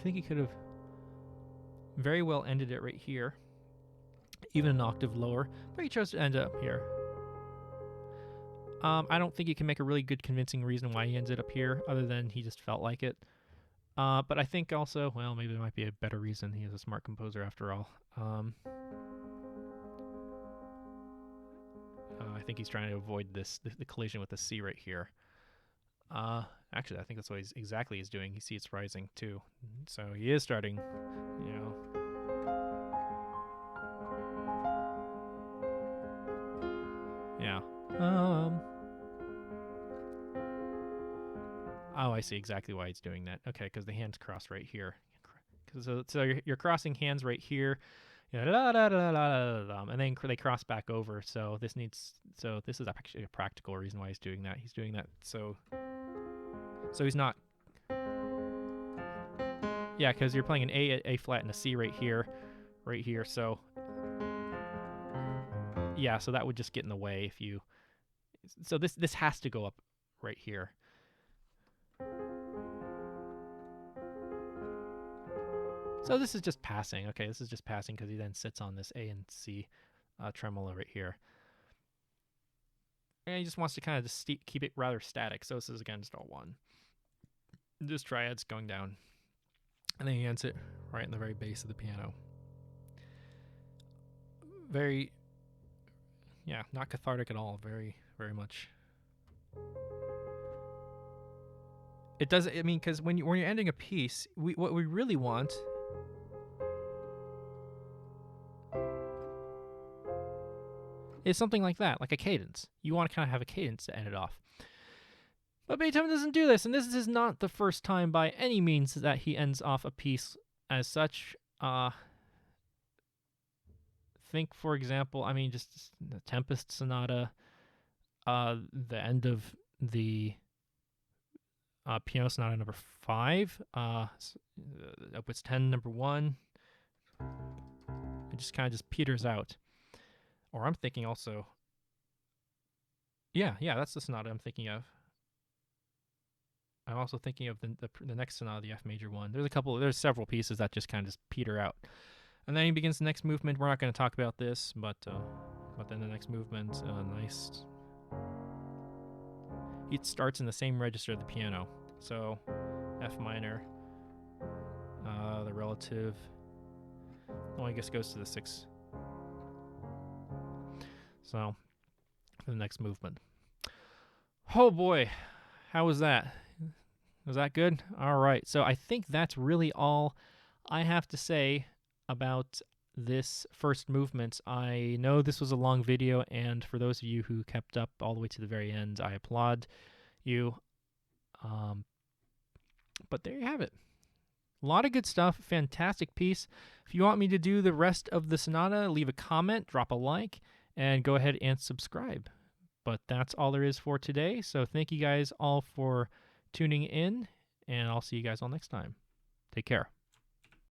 he could have very well ended it right here, even an octave lower, but he chose to end it up here. I don't think you can make a really good convincing reason why he ends it up here, other than he just felt like it. But I think also, well, maybe there might be a better reason. He is a smart composer after all. I think he's trying to avoid the collision with the C right here. Actually, I think that's what he's doing. He sees it's rising too, so he is starting, you know. Yeah. Oh, I see exactly why he's doing that. Okay, because the hands cross right here. So you're crossing hands right here, and then they cross back over. So this is actually a practical reason why he's doing that. He's doing that so he's not. Yeah, because you're playing an A flat and a C right here. So yeah, so that would just get in the way if you. So this has to go up right here. So this is just passing. Okay, this is just passing because he then sits on this A and C tremolo right here. And he just wants to kind of just keep it rather static. So this is, again, just all 1. Just triads going down. And then he ends it right in the very base of the piano. Very, yeah, not cathartic at all. Very, very much. It does, I mean, because when you're ending a piece, what we really want is something like that, like a cadence. You want to kind of have a cadence to end it off. But Beethoven doesn't do this, and this is not the first time by any means that he ends off a piece as such. Think, for example, I mean, just the Tempest Sonata, the end of the Piano Sonata number 5, Opus 10 number 1. It just kind of just peters out. Or I'm thinking also, yeah, that's the sonata I'm thinking of. I'm also thinking of the next sonata, the F major one. There's several pieces that just kind of just peter out. And then he begins the next movement. We're not going to talk about this, but then the next movement, nice. It starts in the same register of the piano. So F minor, the relative, I guess goes to the 6. So, for the next movement. Oh boy, how was that? Was that good? All right, so I think that's really all I have to say about this first movement. I know this was a long video, and for those of you who kept up all the way to the very end, I applaud you. But there you have it. A lot of good stuff. Fantastic piece. If you want me to do the rest of the sonata, leave a comment, drop a like, and go ahead and subscribe. But that's all there is for today. So thank you guys all for tuning in, and I'll see you guys all next time. Take care.